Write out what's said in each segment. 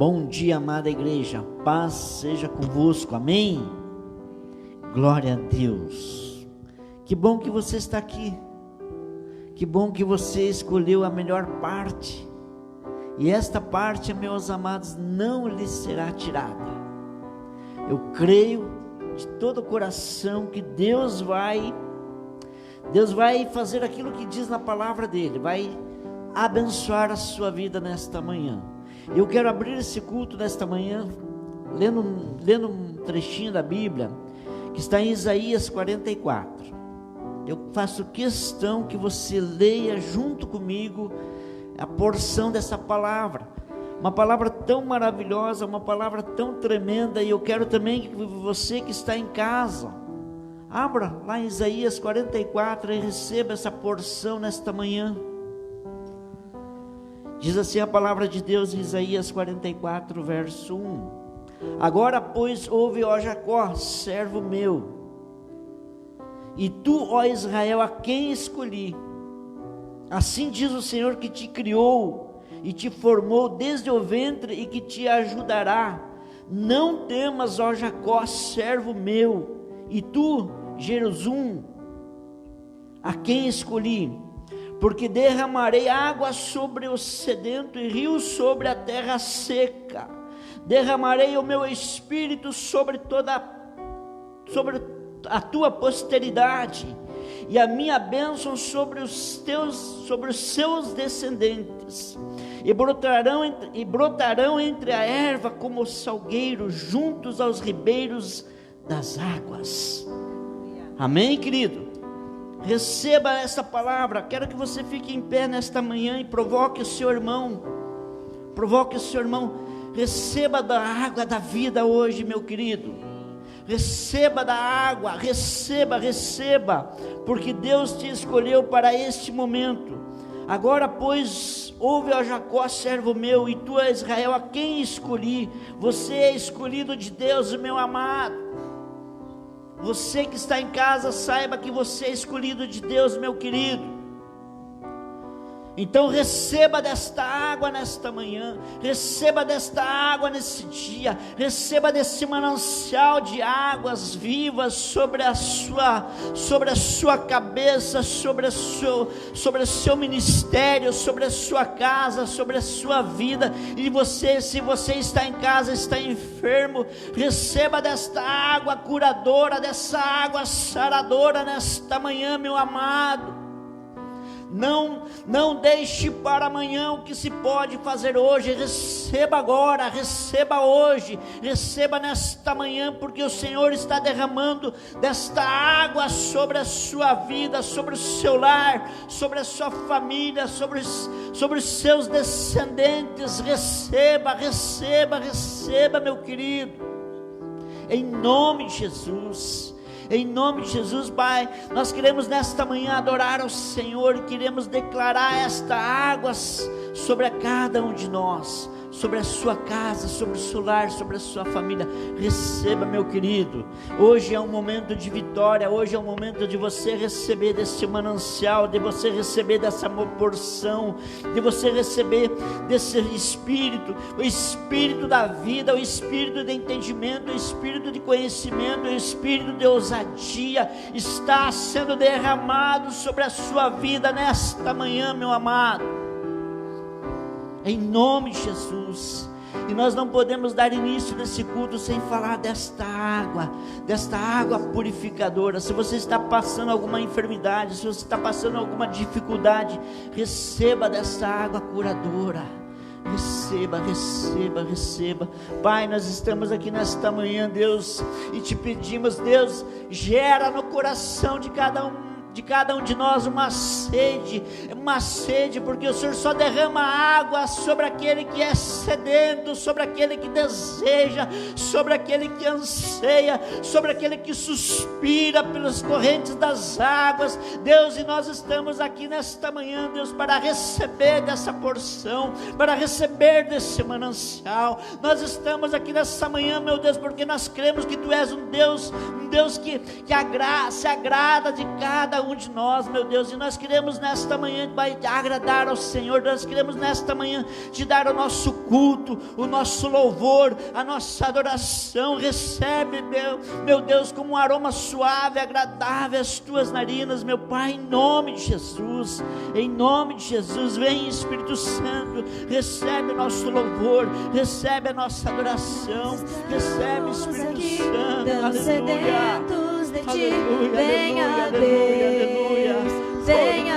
Bom dia, amada igreja, paz seja convosco, amém? Glória a Deus. Que bom que você está aqui, que bom que você escolheu a melhor parte, e esta parte, meus amados, não lhe será tirada. Eu creio de todo o coração que Deus vai fazer aquilo que diz na palavra dele, vai abençoar a sua vida nesta manhã. Eu quero abrir esse culto nesta manhã, lendo um trechinho da Bíblia, que está em Isaías 44, eu faço questão que você leia junto comigo a porção dessa palavra, uma palavra tão maravilhosa, uma palavra tão tremenda, e eu quero também que você que está em casa, abra lá em Isaías 44 e receba essa porção nesta manhã. Diz assim a palavra de Deus em Isaías 44, verso 1: Agora, pois, ouve, ó Jacó, servo meu, e tu, ó Israel, a quem escolhi. Assim diz o Senhor que te criou e te formou desde o ventre e que te ajudará. Não temas, ó Jacó, servo meu, e tu, Jerusalém, a quem escolhi. Porque derramarei água sobre o sedento e rios sobre a terra seca. Derramarei o meu espírito sobre a tua posteridade, e a minha bênção sobre os seus descendentes. E brotarão entre a erva como salgueiros, juntos aos ribeiros das águas. Amém, querido? Receba essa palavra. Quero que você fique em pé nesta manhã e provoque o seu irmão. Receba da água da vida hoje, meu querido. Receba da água, receba, porque Deus te escolheu para este momento. Agora, pois, ouve, ó Jacó, servo meu, e tu, Israel, a quem escolhi. Você é escolhido de Deus, meu amado. Você que está em casa, saiba que você é escolhido de Deus, meu querido. Então receba desta água nesta manhã, receba desta água nesse dia, receba desse manancial de águas vivas sobre a sua cabeça, sobre o seu ministério, sobre a sua casa, sobre a sua vida. E você, se você está em casa, está enfermo, receba desta água curadora, dessa água saradora nesta manhã, meu amado. Não deixe para amanhã o que se pode fazer hoje. Receba agora, receba hoje, receba nesta manhã, porque o Senhor está derramando desta água sobre a sua vida, sobre o seu lar, sobre a sua família, sobre os seus descendentes. Receba, meu querido, em nome de Jesus. Em nome de Jesus, Pai, nós queremos nesta manhã adorar ao Senhor e queremos declarar esta água sobre a cada um de nós, sobre a sua casa, sobre o seu lar, sobre a sua família. Receba, meu querido. Hoje é um momento de vitória, hoje é um momento de você receber desse manancial, de você receber dessa porção, de você receber desse Espírito, o Espírito da vida, o Espírito de entendimento, o Espírito de conhecimento, o Espírito de ousadia está sendo derramado sobre a sua vida nesta manhã, meu amado, em nome de Jesus. E nós não podemos dar início desse culto sem falar desta água purificadora. Se você está passando alguma enfermidade, se você está passando alguma dificuldade, receba dessa água curadora. Receba. Pai, nós estamos aqui nesta manhã, Deus, e te pedimos, Deus, gera no coração de cada um de nós uma sede, porque o Senhor só derrama água sobre aquele que é sedento, sobre aquele que deseja, sobre aquele que anseia, sobre aquele que suspira pelas correntes das águas, Deus. E nós estamos aqui nesta manhã, Deus, para receber dessa porção, para receber desse manancial. Nós estamos aqui nessa manhã, meu Deus, porque nós cremos que Tu és um Deus que se agrada de cada um de nós, meu Deus, e nós queremos nesta manhã agradar ao Senhor, nós queremos nesta manhã te dar o nosso culto, o nosso louvor, a nossa adoração. Recebe, meu Deus, como um aroma suave, agradável às tuas narinas, meu Pai, em nome de Jesus, em nome de Jesus. Vem, Espírito Santo, recebe o nosso louvor, recebe a nossa adoração, recebe, Espírito Santo, aleluia, aleluia, venha aleluia, aleluia, venha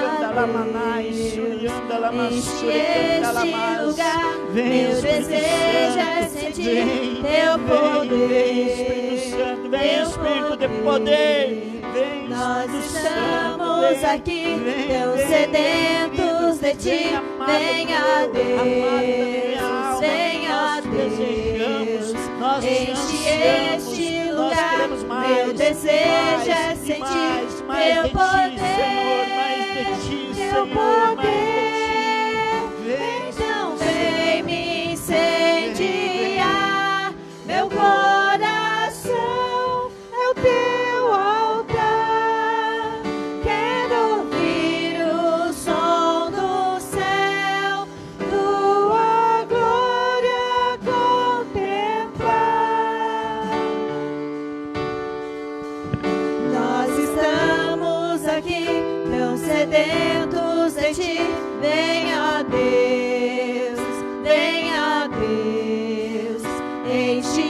enche este lugar. Meu desejo é sentir teu poder. Vem, Espírito Santo, vem, Espírito de poder. Vem, nós estamos aqui, tão sedentos de ti. Venha Deus, venha Deus, enche este lugar. Meu desejo é sentir teu poder, teu poder. Então vem me incendiar, meu coração é o teu altar. Quero ouvir o som do céu, tua glória contemplar. Nós estamos aqui, tão sedentos de ti. Venha Deus, venha Deus, enche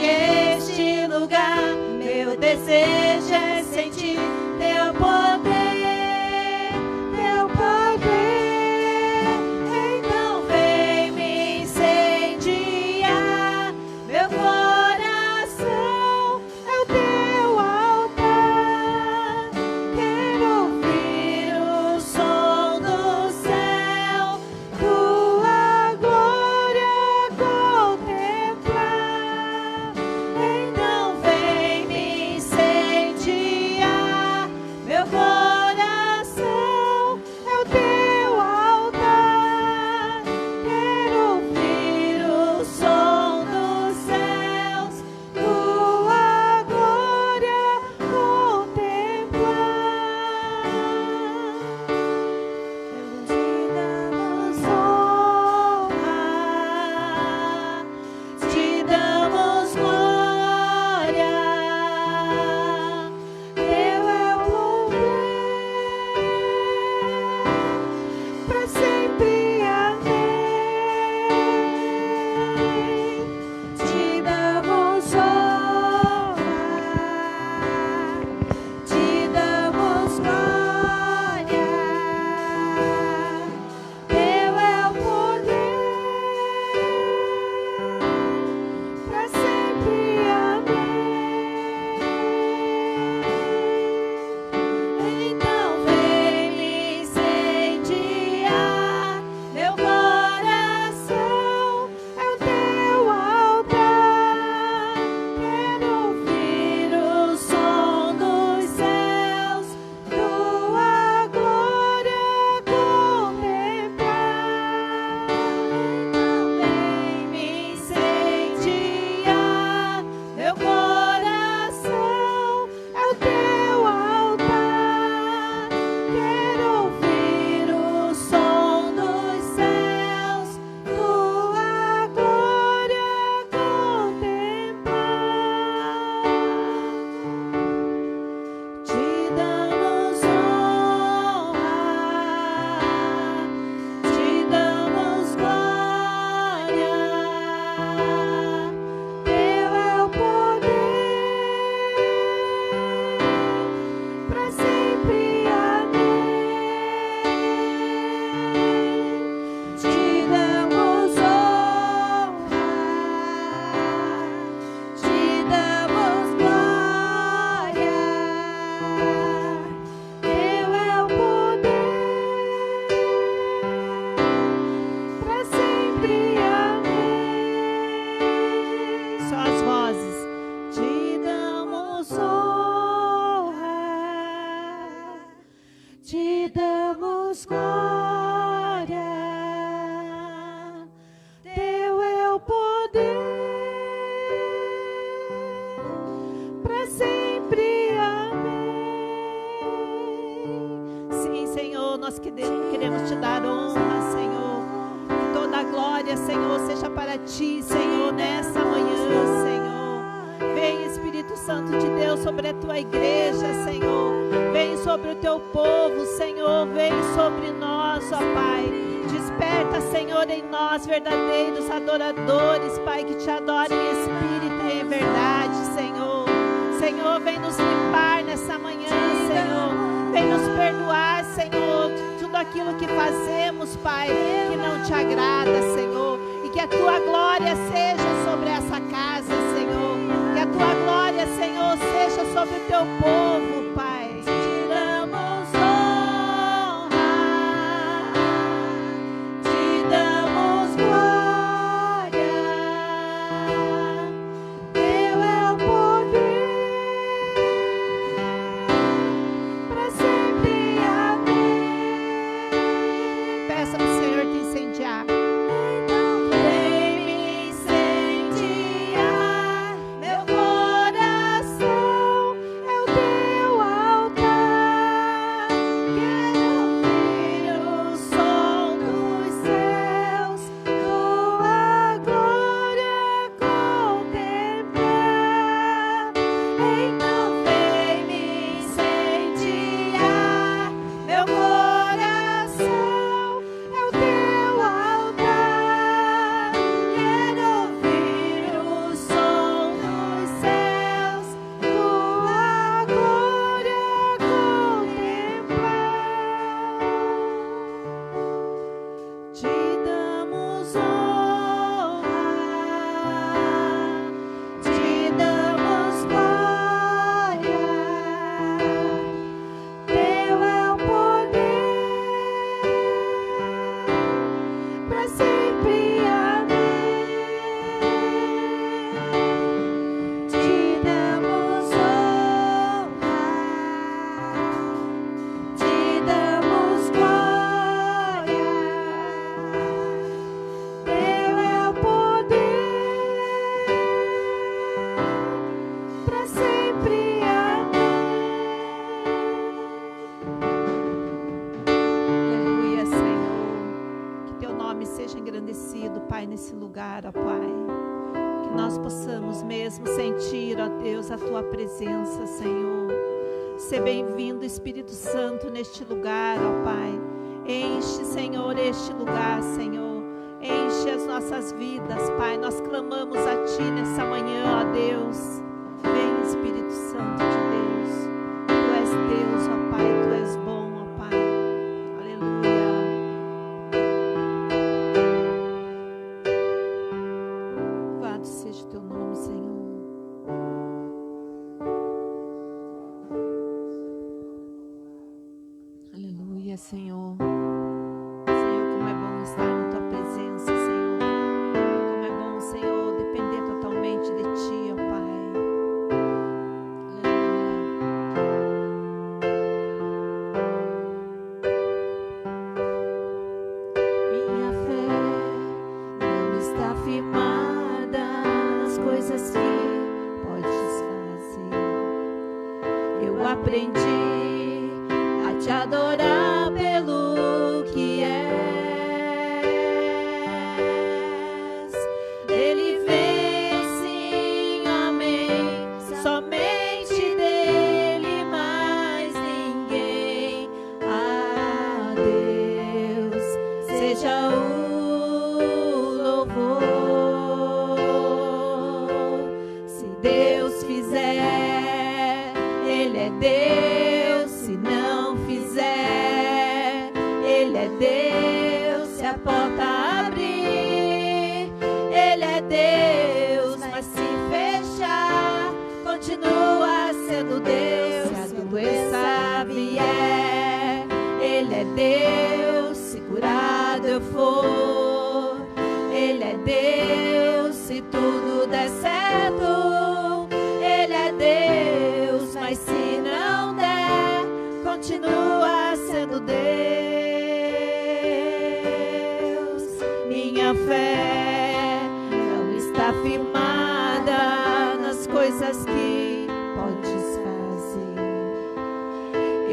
este lugar. Meu desejo é sentir teu poder, teu poder. Então vem me incendiar, meu coração é o teu altar. Quero ouvir o som do céu, tua glória contemplar. Então vem me incendiar, nós queremos te dar honra, Senhor. Que toda a glória, Senhor, seja para ti, Senhor, nessa manhã, Senhor. Vem, Espírito Santo de Deus, sobre a tua igreja, Senhor. Vem sobre o teu povo, Senhor. Vem sobre nós, ó Pai. Desperta, Senhor, em nós verdadeiros adoradores, Pai, que te adorem em espírito e em verdade, Senhor. Senhor, vem nos limpar nessa manhã, Senhor. Vem nos perdoar, Senhor, de tudo aquilo que fazemos, Pai, que não te agrada, Senhor. E que a tua glória seja sobre essa casa, Senhor. Que a tua glória, Senhor, seja sobre o teu povo, Pai. Te damos honra, te damos glória. Teu é o poder para sempre, amém. Peça para o Senhor te incendiar. Vem me incendiar, meu coração é o teu altar. Quero ouvir o som dos céus, tua glória contemplar. Então vem me incendiar, meu coração é o teu altar. Quero ouvir o som dos céus, tua glória contemplar. Te damos honra, te damos glória. Teu é o poder para sempre, amém. Te damos honra, te damos glória. Teu é o poder para sempre, amém. Aleluia, Senhor. Que teu nome seja engrandecido, Pai, nesse lugar, ó Pai. Que nós possamos mesmo sentir, ó Deus, a tua presença, Senhor. Ser bem-vindo, Espírito Santo, neste lugar, ó Pai. Enche, Senhor, este lugar, Senhor. Enche as nossas vidas, Pai. Nós clamamos a Ti nessa manhã, ó Deus. Vem, Espírito Santo de Deus. Tu és Deus, ó Pai. Tu és bom, ó Pai. Aleluia. Louvado seja o teu nome, Senhor. Aleluia, Senhor. Senhor, como é bom estar na tua presença, Senhor. Como é bom, Senhor, depender totalmente de ti, ó Pai. Aleluia. Minha fé não está firmada nas coisas que podes fazer. Eu aprendi a te adorar pelo que és. Dele vem, sim, amém. Somente dele, mais ninguém. A Deus seja o louvor. Se Deus fizer, Ele é Deus. Se não fizer, Ele é Deus. Se a porta abrir, Ele é Deus. Mas se fechar, continua sendo Deus. Se a doença vier, Ele é Deus. Se curado eu for, Ele é Deus. Se tudo der certo, Ele é Deus. Mas se não der, continua sendo Deus. Minha fé não está firmada nas coisas que podes fazer.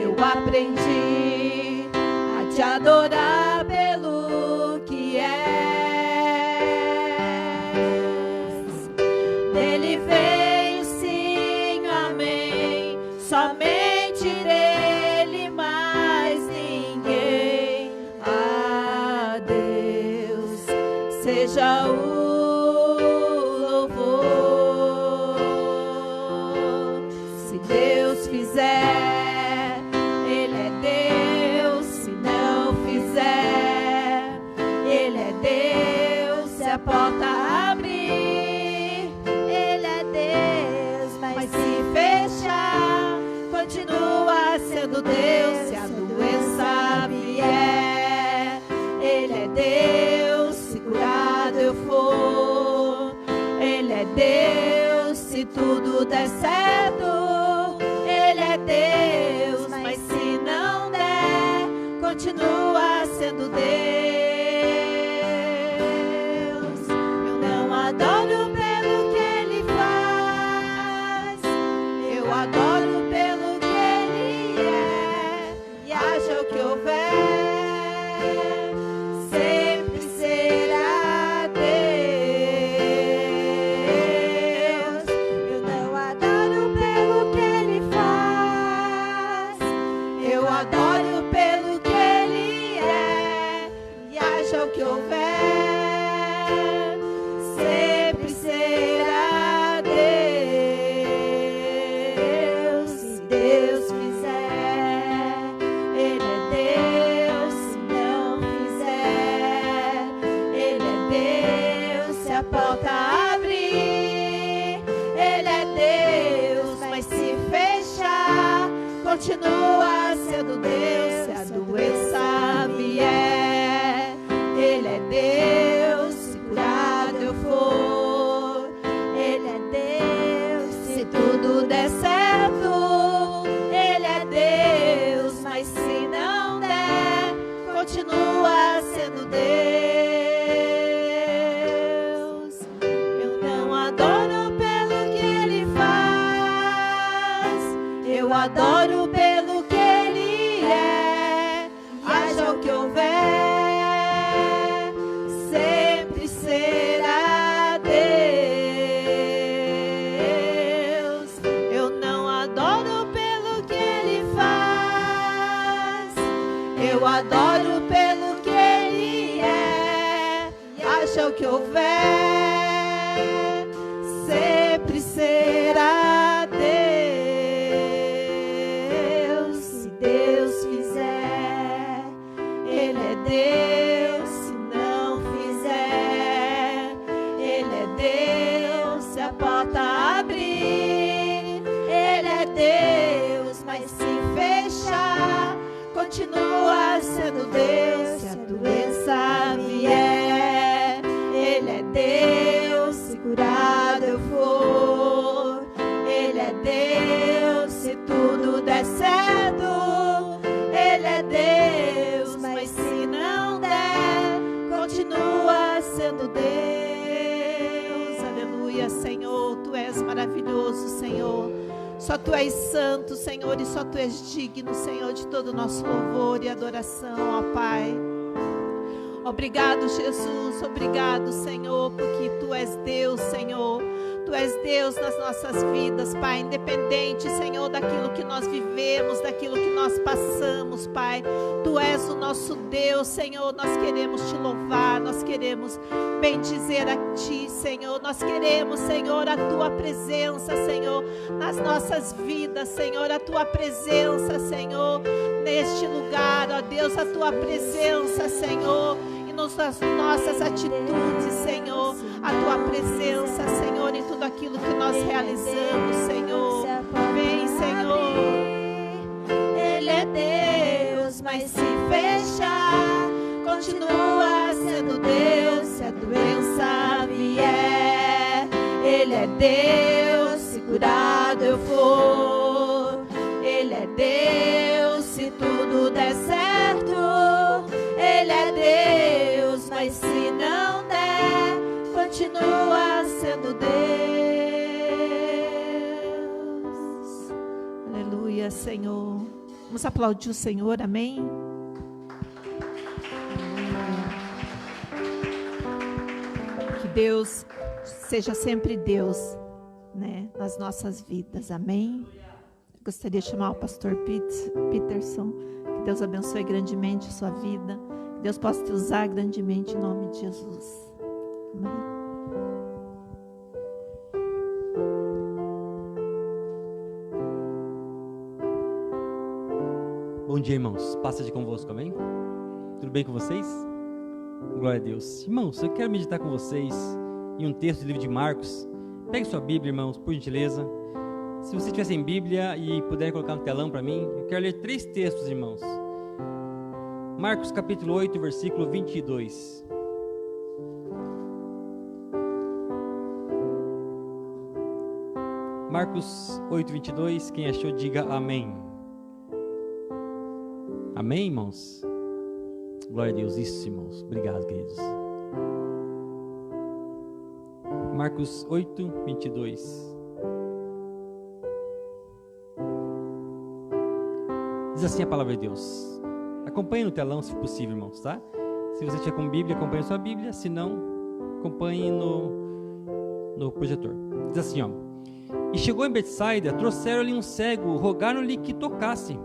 Eu aprendi a te adorar pelo que és. Dele veio sim, amém, somente dele, mais ninguém. A Deus seja o louvor. Se Deus fizer, Ele é Deus. Se não fizer, Ele é Deus. Se a porta abrir, Ele é Deus. Mas se fechar, continua sendo Deus. Se a doença vier, Ele é Deus. Se curado eu for, Ele é Deus. Se tudo der certo, Ele é Deus. Mas se não der, continua sendo Deus. Eu não adoro pelo que Ele faz, eu adoro pelo que Ele é. E haja o que houver, sempre será Deus. Eu não adoro pelo que Ele faz, eu adoro pelo que Ele é. E haja o que houver, sempre será Deus. Se Deus fizer, Ele é Deus. Se não fizer, Ele é Deus. Se a porta abrir, Ele é Deus. Mas se fechar, continua sendo Deus. Se a doença vier, Ele é Deus. Se curado eu for, Ele é Deus. Se tudo der certo, Ele é Deus. Mas se não der, continua sendo Deus. Eu não adoro pelo que Ele faz, eu adoro pelo que Ele é. Haja o que houver, sempre será Deus. Eu não adoro pelo que Ele faz, eu adoro pelo que Ele é. Haja o que houver, sempre será Deus. Se Deus fizer, Ele é Deus. Se não fizer, Ele é Deus. Se a porta abrir, Ele é Deus. Mas se fechar, continua sendo Deus. Se a doença vier, Ele é Deus. Se curado eu for, Ele é Deus. Se tudo der certo, Ele é Deus. Mas se não der, continua sendo Deus. Aleluia, Senhor. Tu és maravilhoso, Senhor. Só Tu és santo, Senhor, e só Tu és digno, Senhor, de todo o nosso louvor e adoração, ó Pai. Obrigado, Jesus, obrigado, Senhor, porque Tu és Deus, Senhor. Tu és Deus nas nossas vidas, Pai, independente, Senhor, daquilo que nós vivemos, daquilo que nós passamos, Pai. Tu és o nosso Deus, Senhor. Nós queremos Te louvar, nós queremos bendizer a Ti, Senhor. Nós queremos, Senhor, a Tua presença, Senhor, nas nossas vidas, Senhor, a Tua presença, Senhor, neste lugar, ó Deus, a Tua presença, Senhor, e nas nossas atitudes, Senhor, a Tua presença, Senhor, em tudo aquilo que nós realizamos, Senhor. Vem, Senhor. Ele é Deus, mas se fechar, continua sendo Deus. Se a doença vier, Ele é Deus. Se curado eu for, Ele é Deus. Se tudo der certo, Ele é Deus. Mas se não der, continua sendo Deus. Aleluia, Senhor. Vamos aplaudir o Senhor, amém? Deus seja sempre Deus, né, nas nossas vidas, amém? Gostaria de chamar o pastor Peterson. Que Deus abençoe grandemente a sua vida, que Deus possa te usar grandemente em nome de Jesus, amém. Bom dia, irmãos. Paz seja convosco, amém? Tudo bem com vocês? Glória a Deus. Irmãos, eu quero meditar com vocês em um texto do livro de Marcos. Pegue sua Bíblia, irmãos, por gentileza. Se você tiver sem Bíblia e puder colocar no telão para mim, eu quero ler 3 textos, irmãos. Marcos capítulo 8, versículo 22. Marcos 8, 22. Quem achou, diga amém. Amém, irmãos? Glória a Deus. Isso, irmãos. Obrigado, queridos. Marcos 8, 22. Diz assim a palavra de Deus. Acompanhe no telão, se possível, irmãos, tá? Se você estiver com Bíblia, acompanhe a sua Bíblia. Se não, acompanhe no projetor. Diz assim, ó. E chegou em Betsaida, trouxeram-lhe um cego, rogaram-lhe que tocasse.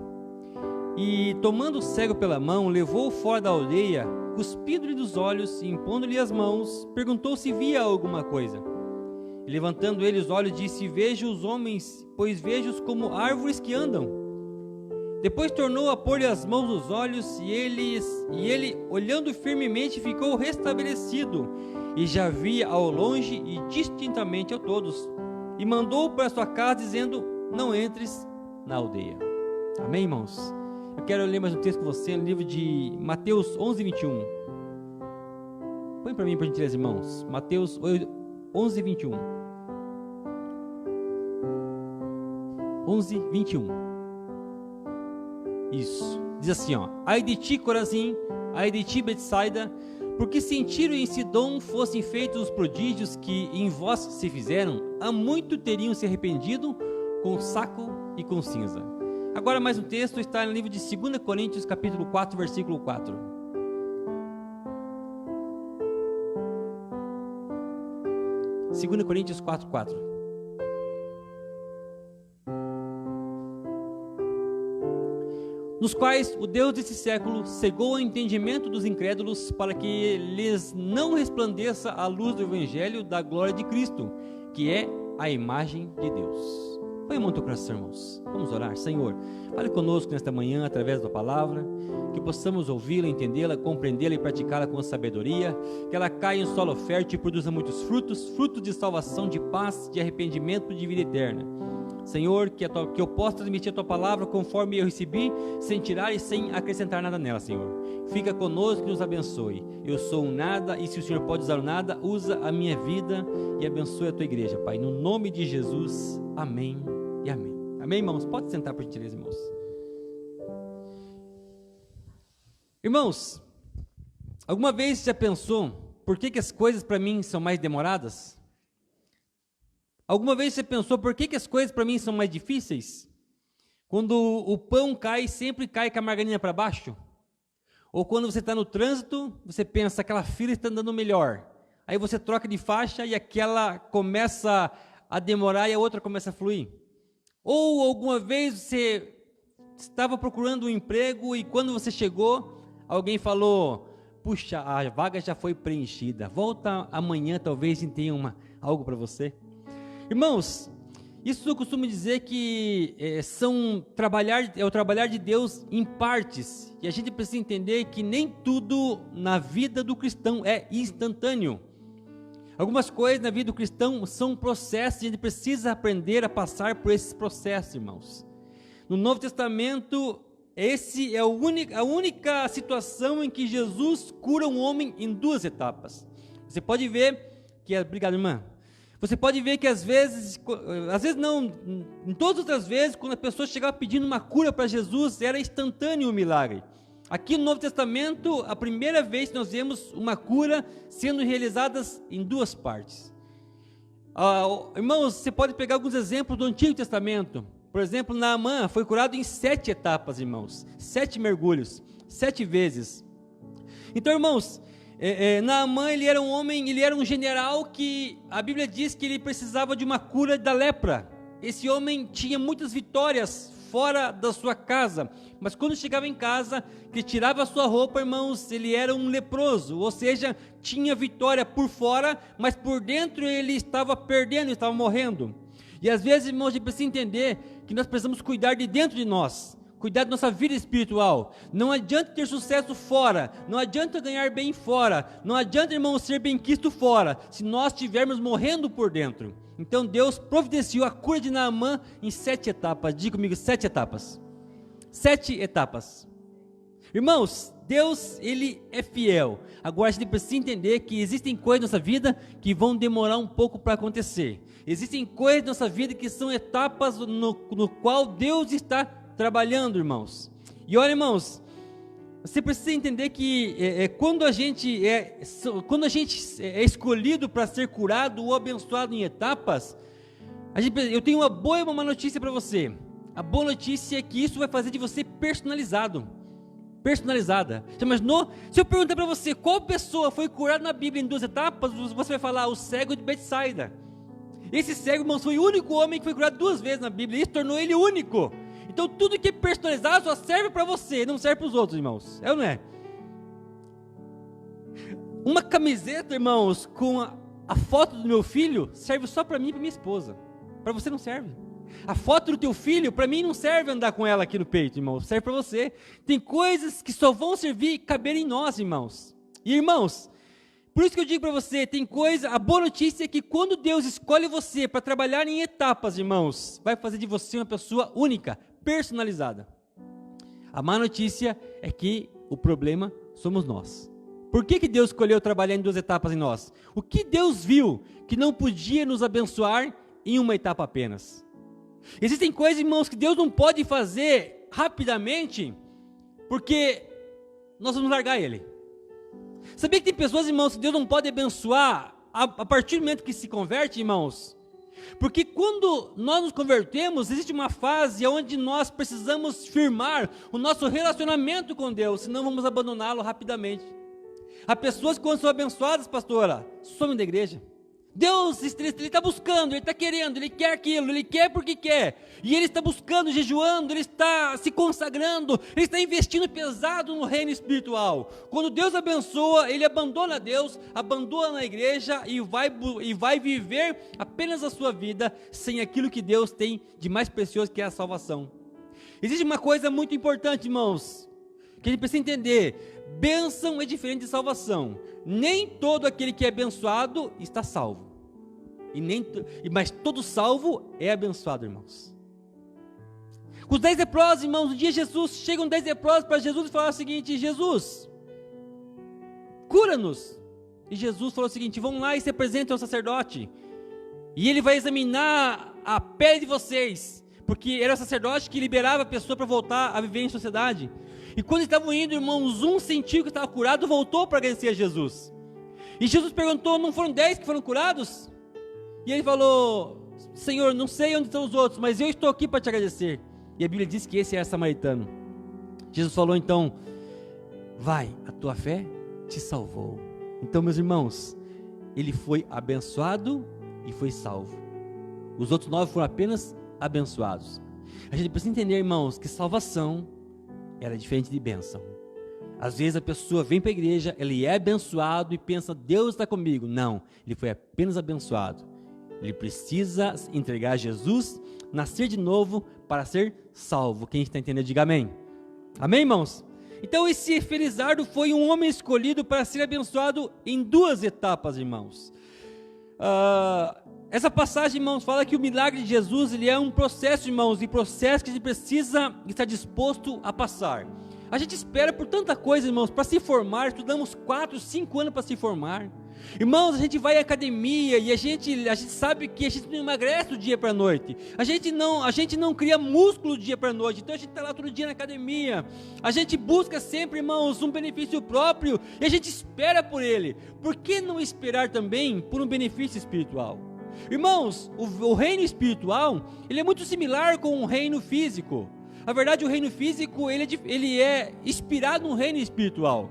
E, tomando o cego pela mão, levou-o fora da aldeia, cuspindo-lhe dos olhos e impondo-lhe as mãos, perguntou se via alguma coisa. E, levantando ele os olhos, disse: vejo os homens, pois vejo-os como árvores que andam. Depois tornou a pôr-lhe as mãos nos olhos, e ele, olhando firmemente, ficou restabelecido, e já via ao longe e distintamente a todos. E mandou para sua casa, dizendo: não entres na aldeia. Amém, irmãos? Eu quero ler mais um texto com você, no livro de Mateus 11, 21. Põe para mim, por gentileza, irmãos. Mateus 11, 21. 11, 21. Isso. Diz assim, ó. Ai de ti, Corazim, ai de ti, Betsaida, porque se em Tiro e em Sidom fossem feitos os prodígios que em vós se fizeram, há muito teriam se arrependido com saco e com cinza. Agora mais um texto, está no livro de 2 Coríntios, capítulo 4, versículo 4. Segunda Coríntios 4, 4. Nos quais o Deus desse século cegou o entendimento dos incrédulos, para que lhes não resplandeça a luz do evangelho da glória de Cristo, que é a imagem de Deus. Põe a mão no teu coração, irmãos. Vamos orar. Senhor, fale conosco nesta manhã através da palavra, que possamos ouvi-la, entendê-la, compreendê-la e praticá-la com sabedoria, que ela caia em solo fértil e produza muitos frutos, frutos de salvação, de paz, de arrependimento, de vida eterna. Senhor, que eu possa transmitir a Tua palavra conforme eu recebi, sem tirar e sem acrescentar nada nela, Senhor. Fica conosco e nos abençoe. Eu sou um nada, e se o Senhor pode usar o nada, usa a minha vida e abençoe a Tua igreja, Pai. No nome de Jesus, amém e amém. Amém, irmãos? Pode sentar, por gentileza, irmãos. Irmãos, alguma vez você já pensou por que as coisas para mim são mais demoradas? Alguma vez você pensou por que as coisas para mim são mais difíceis? Quando o pão cai, sempre cai com a margarina para baixo? Ou quando você está no trânsito, você pensa, aquela fila está andando melhor. Aí você troca de faixa e aquela começa a demorar e a outra começa a fluir. Ou alguma vez você estava procurando um emprego e quando você chegou, alguém falou: puxa, a vaga já foi preenchida, volta amanhã, talvez tenha algo para você. Irmãos, isso eu costumo dizer que é o trabalhar de Deus em partes, e a gente precisa entender que nem tudo na vida do cristão é instantâneo. Algumas coisas na vida do cristão são processos, e a gente precisa aprender a passar por esses processos, irmãos. No Novo Testamento, esse é a única situação em que Jesus cura um homem em 2 etapas. Você pode ver que... Obrigado, irmã. Você pode ver que às vezes não, em todas as outras vezes, quando a pessoa chegava pedindo uma cura para Jesus, era instantâneo o milagre. Aqui no Novo Testamento, a primeira vez que nós vemos uma cura sendo realizada em 2 partes. Irmãos, você pode pegar alguns exemplos do Antigo Testamento. Por exemplo, Naamã foi curado em 7 etapas, irmãos. 7 mergulhos, 7 vezes. Então, irmãos, Naamã, ele era um homem, ele era um general que a Bíblia diz que ele precisava de uma cura da lepra. Esse homem tinha muitas vitórias fora da sua casa, mas quando chegava em casa, que tirava a sua roupa, irmãos, ele era um leproso, ou seja, tinha vitória por fora, mas por dentro ele estava perdendo, estava morrendo. E às vezes, irmãos, a gente precisa entender que nós precisamos cuidar de dentro de nós, cuidar da nossa vida espiritual. Não adianta ter sucesso fora, não adianta ganhar bem fora, não adianta, irmão, ser bem-quisto fora, se nós estivermos morrendo por dentro. Então Deus providenciou a cura de Naamã em 7 etapas. Diga comigo, 7 etapas. 7 etapas. Irmãos, Deus, Ele é fiel. Agora a gente precisa entender que existem coisas na nossa vida que vão demorar um pouco para acontecer. Existem coisas na nossa vida que são etapas no qual Deus está trabalhando, irmãos. E olha, irmãos, você precisa entender que quando a gente é escolhido para ser curado ou abençoado em etapas, eu tenho uma boa e uma má notícia para você. A boa notícia é que isso vai fazer de você personalizada. Mas se eu perguntar para você qual pessoa foi curada na Bíblia em 2 etapas, você vai falar o cego de Betsaida. Esse cego, irmãos, foi o único homem que foi curado 2 vezes na Bíblia. Isso tornou ele único. Então tudo que é personalizado só serve para você, não serve para os outros, irmãos. É ou não é? Uma camiseta, irmãos, com a foto do meu filho, serve só para mim e para minha esposa. Para você não serve. A foto do teu filho, para mim não serve andar com ela aqui no peito, irmão. Serve para você. Tem coisas que só vão servir e caber em nós, irmãos. E irmãos, por isso que eu digo para você, a boa notícia é que quando Deus escolhe você para trabalhar em etapas, irmãos, vai fazer de você uma pessoa única, personalizada. A má notícia é que o problema somos nós. Por que Deus escolheu trabalhar em 2 etapas em nós? O que Deus viu que não podia nos abençoar em uma etapa apenas? Existem coisas, irmãos, que Deus não pode fazer rapidamente, porque nós vamos largar Ele. Sabia que tem pessoas, irmãos, que Deus não pode abençoar a partir do momento que se converte, irmãos? Porque quando nós nos convertemos, existe uma fase onde nós precisamos firmar o nosso relacionamento com Deus, senão vamos abandoná-lo rapidamente. Há pessoas que quando são abençoadas, pastora, somem da igreja. Deus, ele está buscando, ele está querendo, ele quer aquilo, ele quer porque quer. E ele está buscando, jejuando, ele está se consagrando, ele está investindo pesado no reino espiritual. Quando Deus abençoa, ele abandona Deus, abandona a igreja e vai viver apenas a sua vida sem aquilo que Deus tem de mais precioso, que é a salvação. Existe uma coisa muito importante, irmãos, que a gente precisa entender. Bênção é diferente de salvação. Nem todo aquele que é abençoado está salvo. Mas todo salvo é abençoado, irmãos. Os 10 leprosos, irmãos, um dia chegam 10 leprosos para Jesus e falam o seguinte: Jesus, cura-nos. E Jesus falou o seguinte: vão lá e se apresentem ao sacerdote, e ele vai examinar a pele de vocês, porque era o sacerdote que liberava a pessoa para voltar a viver em sociedade. E quando estavam indo, irmãos, um sentiu que estava curado, voltou para agradecer a Jesus. E Jesus perguntou: não foram 10 que foram curados? E ele falou: Senhor, não sei onde estão os outros, mas eu estou aqui para te agradecer. E a Bíblia diz que esse era samaritano. Jesus falou então: vai, a tua fé te salvou. Então, meus irmãos, ele foi abençoado e foi salvo. Os outros 9 foram apenas abençoados. A gente precisa entender, irmãos, que salvação ela é diferente de bênção. Às vezes a pessoa vem para a igreja, ele é abençoado e pensa: Deus está comigo. Não, ele foi apenas abençoado. Ele precisa entregar a Jesus, nascer de novo para ser salvo. Quem está entendendo, diga amém. Amém, irmãos? Então esse Felizardo foi um homem escolhido para ser abençoado em 2 etapas, irmãos. Essa passagem, irmãos, fala que o milagre de Jesus, ele é um processo, irmãos, e processo que a gente precisa estar disposto a passar. A gente espera por tanta coisa, irmãos, para se formar, estudamos 4, 5 anos para se formar. Irmãos, a gente vai à academia e a gente sabe que a gente não emagrece do dia para a noite. A gente não cria músculo do dia para a noite. Então a gente está lá todo dia na academia. A gente busca sempre, irmãos, um benefício próprio e a gente espera por ele. Por que não esperar também por um benefício espiritual? Irmãos, o reino espiritual, ele é muito similar com o reino físico. Na verdade, o reino físico, ele é inspirado no reino espiritual.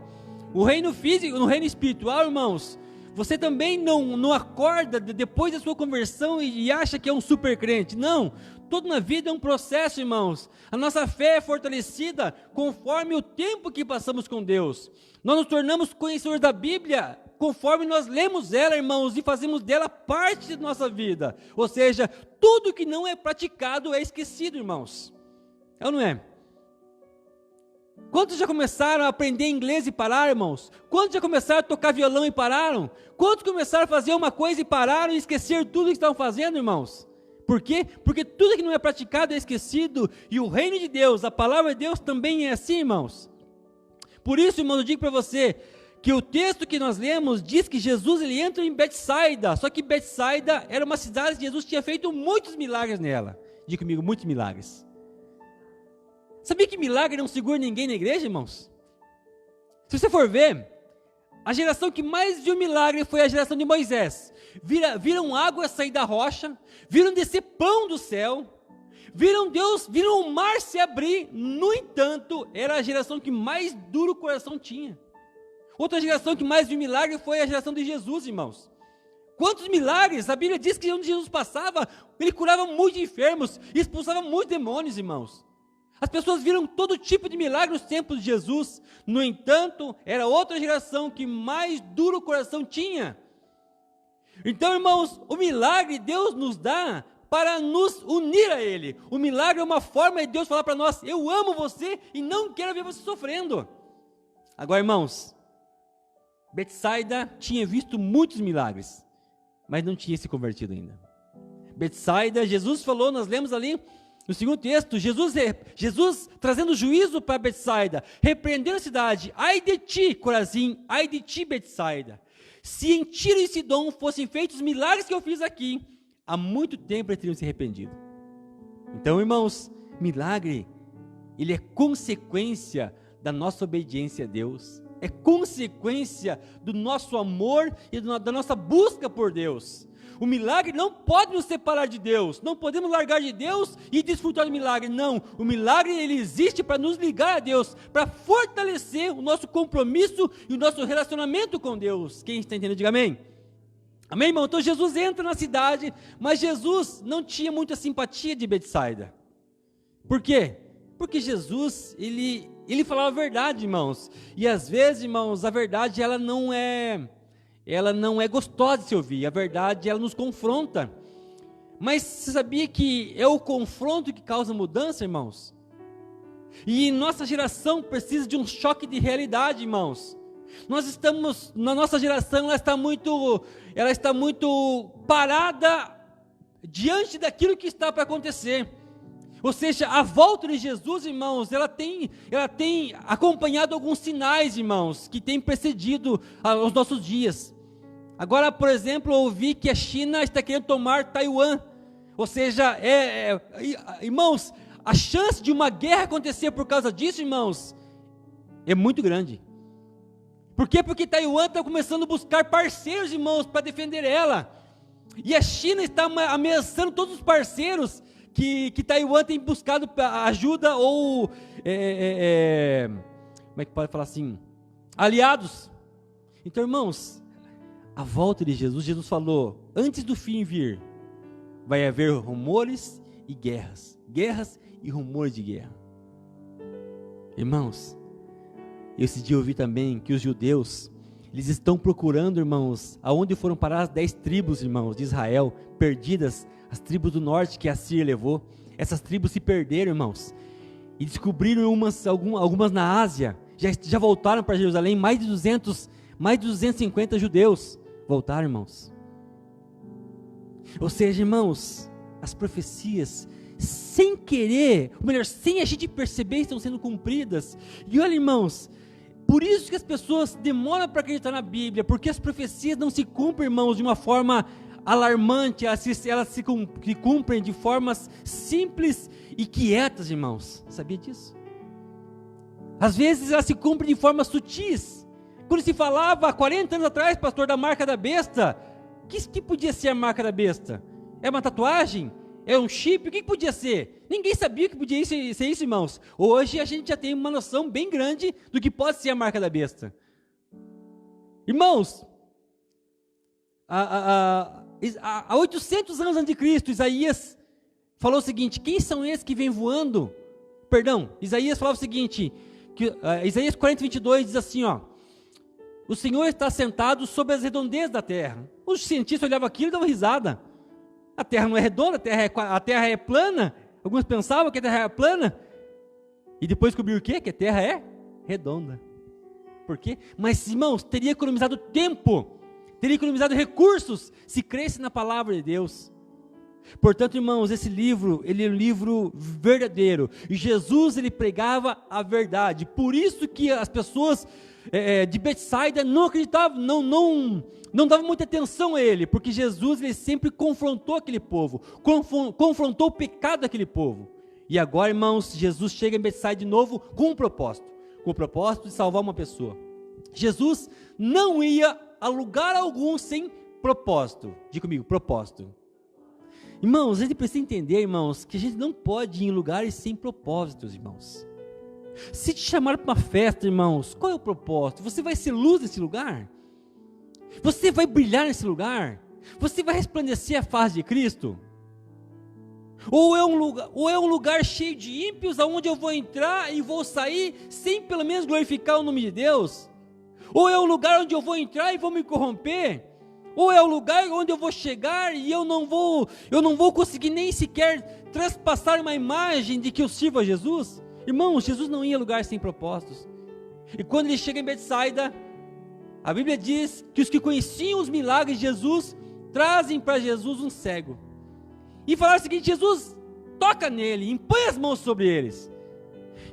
O reino físico, no reino espiritual, irmãos, você também não acorda depois da sua conversão e acha que é um super crente. Não, tudo na vida é um processo, irmãos. A nossa fé é fortalecida conforme o tempo que passamos com Deus. Nós nos tornamos conhecedores da Bíblia conforme nós lemos ela, irmãos, e fazemos dela parte de nossa vida. Ou seja, tudo que não é praticado é esquecido, irmãos. É ou não é? Quantos já começaram a aprender inglês e pararam, irmãos? Quantos já começaram a tocar violão e pararam? Quantos começaram a fazer uma coisa e pararam e esqueceram tudo que estavam fazendo, irmãos? Por quê? Porque tudo que não é praticado é esquecido, e o reino de Deus, a palavra de Deus também é assim, irmãos. Por isso, irmãos, eu digo para você, que o texto que nós lemos diz que Jesus ele entra em Betsaida, só que Betsaida era uma cidade que Jesus tinha feito muitos milagres nela. Diga comigo, muitos milagres. Sabia que milagre não segura ninguém na igreja, irmãos? Se você for ver, a geração que mais viu milagre foi a geração de Moisés. Viram água sair da rocha, viram descer pão do céu, viram o mar se abrir. No entanto, era a geração que mais duro coração tinha. Outra geração que mais viu milagre foi a geração de Jesus, irmãos. Quantos milagres? A Bíblia diz que onde Jesus passava, ele curava muitos enfermos, expulsava muitos demônios, irmãos. As pessoas viram todo tipo de milagre nos tempos de Jesus. No entanto, era outra geração que mais duro coração tinha. Então, irmãos, o milagre Deus nos dá para nos unir a Ele. O milagre é uma forma de Deus falar para nós: eu amo você e não quero ver você sofrendo. Agora, irmãos, Betsaida tinha visto muitos milagres, mas não tinha se convertido ainda. Betsaida, Jesus falou, nós lemos ali no segundo texto, Jesus trazendo juízo para Betsaida, repreendendo a cidade: ai de ti, Corazim, ai de ti, Betsaida, se em Tiro e Sidom fossem feitos os milagres que eu fiz aqui, há muito tempo eles teriam se arrependido. Então, irmãos, milagre, ele é consequência da nossa obediência a Deus, é consequência do nosso amor e da nossa busca por Deus. O milagre não pode nos separar de Deus, não podemos largar de Deus e desfrutar do milagre, não. O milagre, ele existe para nos ligar a Deus, para fortalecer o nosso compromisso e o nosso relacionamento com Deus. Quem está entendendo, diga amém. Amém, irmão? Então Jesus entra na cidade, mas Jesus não tinha muita simpatia de Betsaida. Por quê? Porque Jesus, ele falava a verdade, irmãos. E às vezes, irmãos, a verdade ela não é gostosa de se ouvir. A verdade, ela nos confronta. Mas você sabia que é o confronto que causa mudança, irmãos? E nossa geração precisa de um choque de realidade, irmãos. Na nossa geração, ela está muito parada diante daquilo que está para acontecer. Ou seja, a volta de Jesus, irmãos, ela tem acompanhado alguns sinais, irmãos, que tem precedido os nossos dias. Agora, por exemplo, eu ouvi que a China está querendo tomar Taiwan. Ou seja, irmãos, a chance de uma guerra acontecer por causa disso, irmãos, é muito grande. Por quê? Porque Taiwan está começando a buscar parceiros, irmãos, para defender ela. E a China está ameaçando todos os parceiros que Taiwan tem buscado ajuda ou, como é que pode falar assim, aliados. Então, irmãos, a volta de Jesus falou, antes do fim vir, vai haver rumores e guerras e rumores de guerra. Irmãos, esse dia eu ouvi também que os judeus, eles estão procurando, irmãos, aonde foram parar as 10 tribos, irmãos, de Israel, perdidas, as tribos do norte que a Síria levou. Essas tribos se perderam, irmãos, e descobriram algumas na Ásia, já voltaram para Jerusalém, mais de 250 judeus voltaram, irmãos. Ou seja, irmãos, as profecias, sem querer, ou melhor, sem a gente perceber, estão sendo cumpridas. E olha, irmãos, por isso que as pessoas demoram para acreditar na Bíblia, porque as profecias não se cumprem, irmãos, de uma forma alarmante, elas se cumprem de formas simples e quietas, irmãos. Sabia disso? Às vezes elas se cumprem de formas sutis. Quando se falava há 40 anos atrás, pastor, da marca da besta, o que podia ser a marca da besta? É uma tatuagem? É um chip? O que podia ser? Ninguém sabia que podia ser isso, irmãos. Hoje a gente já tem uma noção bem grande do que pode ser a marca da besta. Irmãos, há 800 anos antes de Cristo, Isaías falou o seguinte: quem são esses que vêm voando? Perdão, Isaías falava o seguinte, Isaías 40, 22 diz assim, ó: o Senhor está sentado sobre as redondezas da terra. Os cientistas olhavam aquilo e davam risada. A terra não é redonda, a terra é plana. Alguns pensavam que a terra era plana, e depois descobriram o quê? Que a terra é redonda. Por quê? Mas, irmãos, teria economizado tempo, teria economizado recursos, se cresce na palavra de Deus. Portanto, irmãos, esse livro, ele é um livro verdadeiro, e Jesus, ele pregava a verdade. Por isso que as pessoas de Betsaida não acreditavam, não davam muita atenção a ele, porque Jesus, ele sempre confrontou aquele povo, confrontou o pecado daquele povo. E agora, irmãos, Jesus chega em Betsaida de novo com o propósito de salvar uma pessoa. Jesus não ia a lugar algum sem propósito. Diga comigo, propósito. Irmãos, a gente precisa entender, irmãos, que a gente não pode ir em lugares sem propósitos, irmãos. Se te chamaram para uma festa, irmãos, qual é o propósito? Você vai ser luz nesse lugar? Você vai brilhar nesse lugar? Você vai resplandecer a face de Cristo? Ou é um lugar cheio de ímpios, aonde eu vou entrar e vou sair sem pelo menos glorificar o nome de Deus? Ou é um lugar onde eu vou entrar e vou me corromper? Ou é um lugar onde eu vou chegar e eu não vou conseguir nem sequer transpassar uma imagem de que eu sirvo a Jesus? Irmãos, Jesus não ia a lugar sem propósitos. E quando ele chega em Betsaida, a Bíblia diz que os que conheciam os milagres de Jesus trazem para Jesus um cego e falaram o seguinte: Jesus, toca nele, impõe as mãos sobre eles.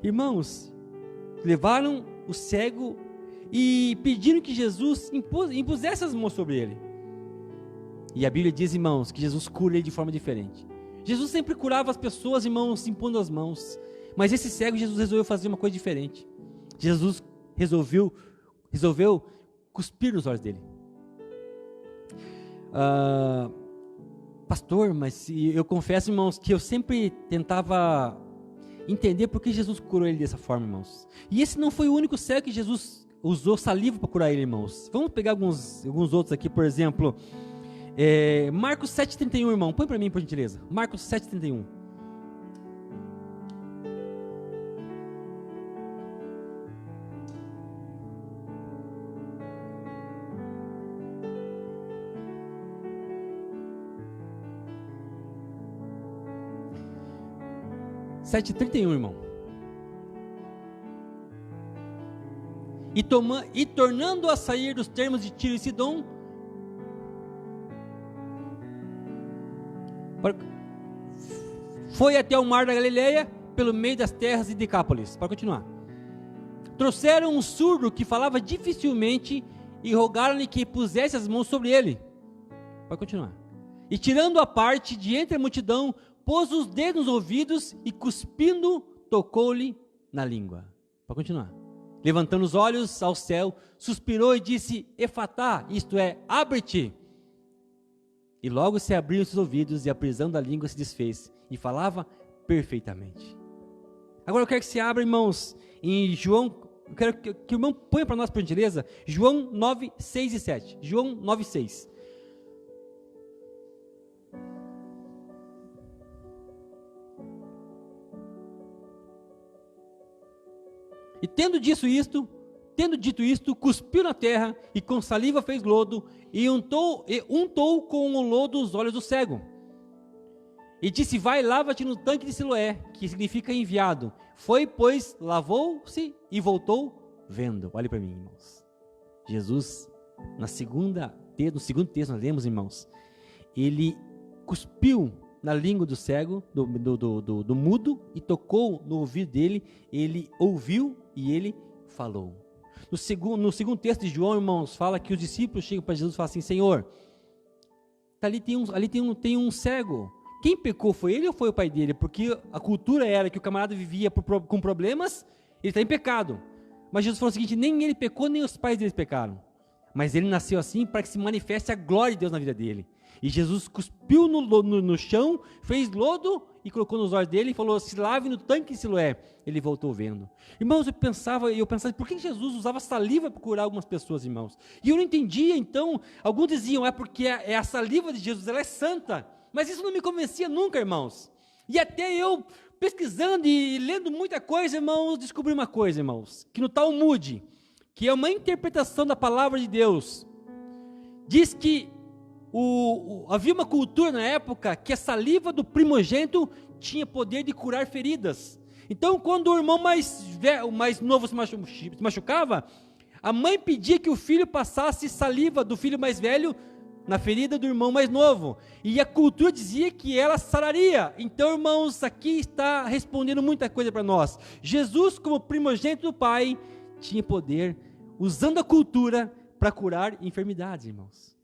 Irmãos, levaram o cego e pediram que Jesus impusesse as mãos sobre ele. E a Bíblia diz, irmãos, que Jesus cura ele de forma diferente. Jesus sempre curava as pessoas, irmãos, impondo as mãos. Mas esse cego, Jesus resolveu fazer uma coisa diferente. Jesus resolveu cuspir nos olhos dele. Pastor, mas eu confesso, irmãos, que eu sempre tentava entender por que Jesus curou ele dessa forma, irmãos. E esse não foi o único cego que Jesus usou saliva para curar ele, irmãos. Vamos pegar alguns outros aqui, por exemplo, Marcos 7,31, irmão. Põe para mim, por gentileza. Marcos 7,31. Irmão. E tornando a sair dos termos de Tiro e Sidom, foi até o mar da Galileia, pelo meio das terras de Decápolis. Pode continuar. Trouxeram um surdo que falava dificilmente e rogaram-lhe que pusesse as mãos sobre ele. Pode continuar. E tirando a parte de entre a multidão, pôs os dedos nos ouvidos e, cuspindo, tocou-lhe na língua. Pode continuar. Levantando os olhos ao céu, suspirou e disse: Efatá, isto é, abre-te. E logo se abriram os ouvidos e a prisão da língua se desfez e falava perfeitamente. Agora eu quero que se abra, irmãos, em João, eu quero que o irmão ponha para nós, por gentileza, João 9, 6 e 7. João 9, 6. E tendo dito isto, cuspiu na terra e com saliva fez lodo e untou com o lodo os olhos do cego. E disse: vai, lava-te no tanque de Siloé, que significa enviado. Foi, pois, lavou-se e voltou vendo. Olhe para mim, irmãos. Jesus, no segundo texto nós lemos, irmãos, ele cuspiu na língua do cego, do mudo, e tocou no ouvido dele, ele ouviu e ele falou. No segundo texto de João, irmãos, fala que os discípulos chegam para Jesus e falam assim: Senhor, ali tem um cego. Quem pecou, foi ele ou foi o pai dele? Porque a cultura era que o camarada vivia com problemas, ele está em pecado. Mas Jesus falou o seguinte: nem ele pecou, nem os pais dele pecaram. Mas ele nasceu assim para que se manifeste a glória de Deus na vida dele. E Jesus cuspiu no chão, fez lodo e colocou nos olhos dele e falou, se lave no tanque de Siloé. Ele voltou vendo. Irmãos, eu pensava, por que Jesus usava saliva para curar algumas pessoas, irmãos? E eu não entendia, então, alguns diziam, porque a saliva de Jesus, ela é santa. Mas isso não me convencia nunca, irmãos. E até eu, pesquisando e lendo muita coisa, irmãos, descobri uma coisa, irmãos, que no Talmud, que é uma interpretação da palavra de Deus, diz que havia uma cultura na época que a saliva do primogênito tinha poder de curar feridas. Então, quando o irmão mais novo se machucava, a mãe pedia que o filho passasse saliva do filho mais velho na ferida do irmão mais novo, e a cultura dizia que ela sararia. Então, irmãos, aqui está respondendo muita coisa para nós. Jesus, como primogênito do Pai, tinha poder, usando a cultura, para curar enfermidades, irmãos.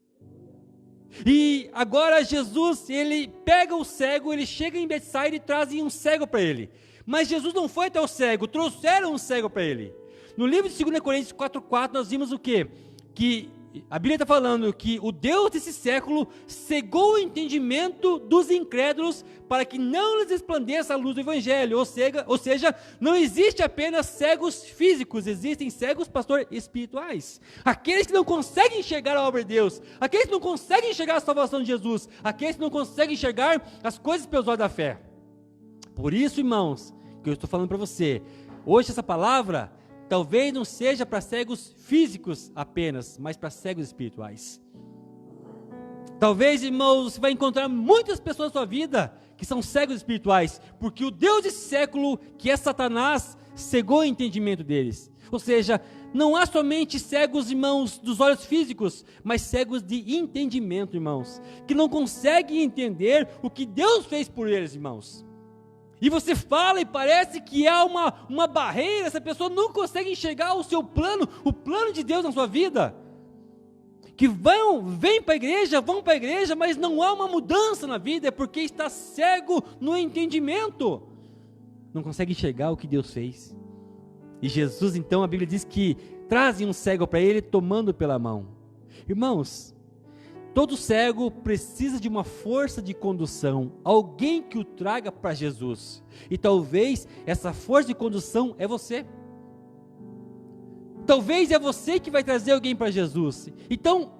E agora Jesus, ele pega o cego, ele chega em Betsaida e trazem um cego para ele. Mas Jesus não foi até o cego, trouxeram um cego para ele. No livro de 2 Coríntios 4,4 nós vimos o quê? Que a Bíblia está falando que o Deus desse século cegou o entendimento dos incrédulos para que não lhes resplandeça a luz do Evangelho, ou seja, não existe apenas cegos físicos, existem cegos, pastor, espirituais, aqueles que não conseguem enxergar a obra de Deus, aqueles que não conseguem enxergar a salvação de Jesus, aqueles que não conseguem enxergar as coisas pelos olhos da fé. Por isso, irmãos, que eu estou falando para você, hoje essa palavra talvez não seja para cegos físicos apenas, mas para cegos espirituais. Talvez, irmãos, você vai encontrar muitas pessoas na sua vida que são cegos espirituais, porque o Deus desse século, que é Satanás, cegou o entendimento deles. Ou seja, não há somente cegos, irmãos, dos olhos físicos, mas cegos de entendimento, irmãos, que não conseguem entender o que Deus fez por eles, irmãos. E você fala e parece que há uma barreira, essa pessoa não consegue enxergar o seu plano, o plano de Deus na sua vida. Que vêm para a igreja, vão para a igreja, mas não há uma mudança na vida, é porque está cego no entendimento. Não consegue enxergar o que Deus fez. E Jesus, então, a Bíblia diz que trazem um cego para ele, tomando pela mão. Irmãos, todo cego precisa de uma força de condução, alguém que o traga para Jesus. E talvez essa força de condução é você. Talvez é você que vai trazer alguém para Jesus. Então,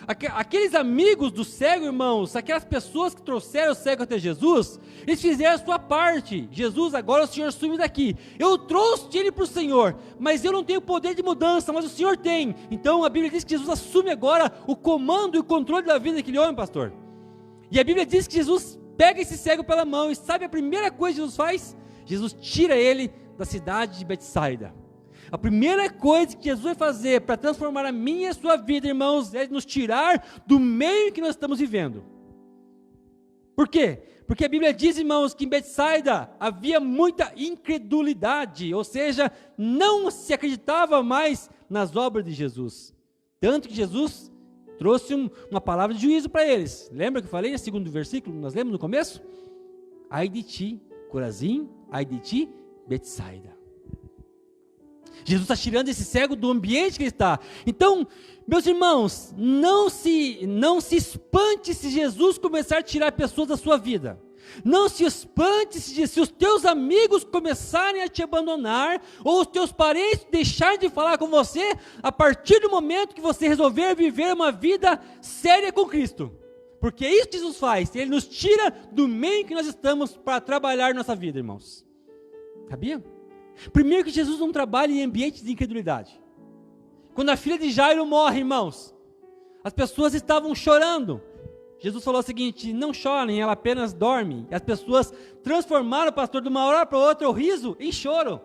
aqueles amigos do cego, irmãos, aquelas pessoas que trouxeram o cego até Jesus, eles fizeram a sua parte. Jesus, agora o Senhor sume daqui. Eu trouxe ele para o Senhor, mas eu não tenho poder de mudança, mas o Senhor tem. Então a Bíblia diz que Jesus assume agora o comando e o controle da vida daquele homem, pastor. E a Bíblia diz que Jesus pega esse cego pela mão, e sabe a primeira coisa que Jesus faz? Jesus tira ele da cidade de Betsaida. A primeira coisa que Jesus vai fazer para transformar a minha e a sua vida, irmãos, é nos tirar do meio que nós estamos vivendo. Por quê? Porque a Bíblia diz, irmãos, que em Betsaida havia muita incredulidade, ou seja, não se acreditava mais nas obras de Jesus. Tanto que Jesus trouxe uma palavra de juízo para eles. Lembra que eu falei no segundo versículo, nós lemos no começo? Ai de ti, Corazim, ai de ti, Betsaida. Jesus está tirando esse cego do ambiente que ele está. Então, meus irmãos, não se espante se Jesus começar a tirar pessoas da sua vida. Não se espante se os teus amigos começarem a te abandonar, ou os teus parentes deixarem de falar com você, a partir do momento que você resolver viver uma vida séria com Cristo. Porque é isso que Jesus faz, Ele nos tira do meio que nós estamos para trabalhar nossa vida, irmãos. Sabia? Primeiro que Jesus não trabalha em ambientes de incredulidade. Quando a filha de Jairo morre, irmãos, as pessoas estavam chorando. Jesus falou o seguinte: não chorem, ela apenas dorme. E as pessoas transformaram, pastor, de uma hora para outra o riso em choro.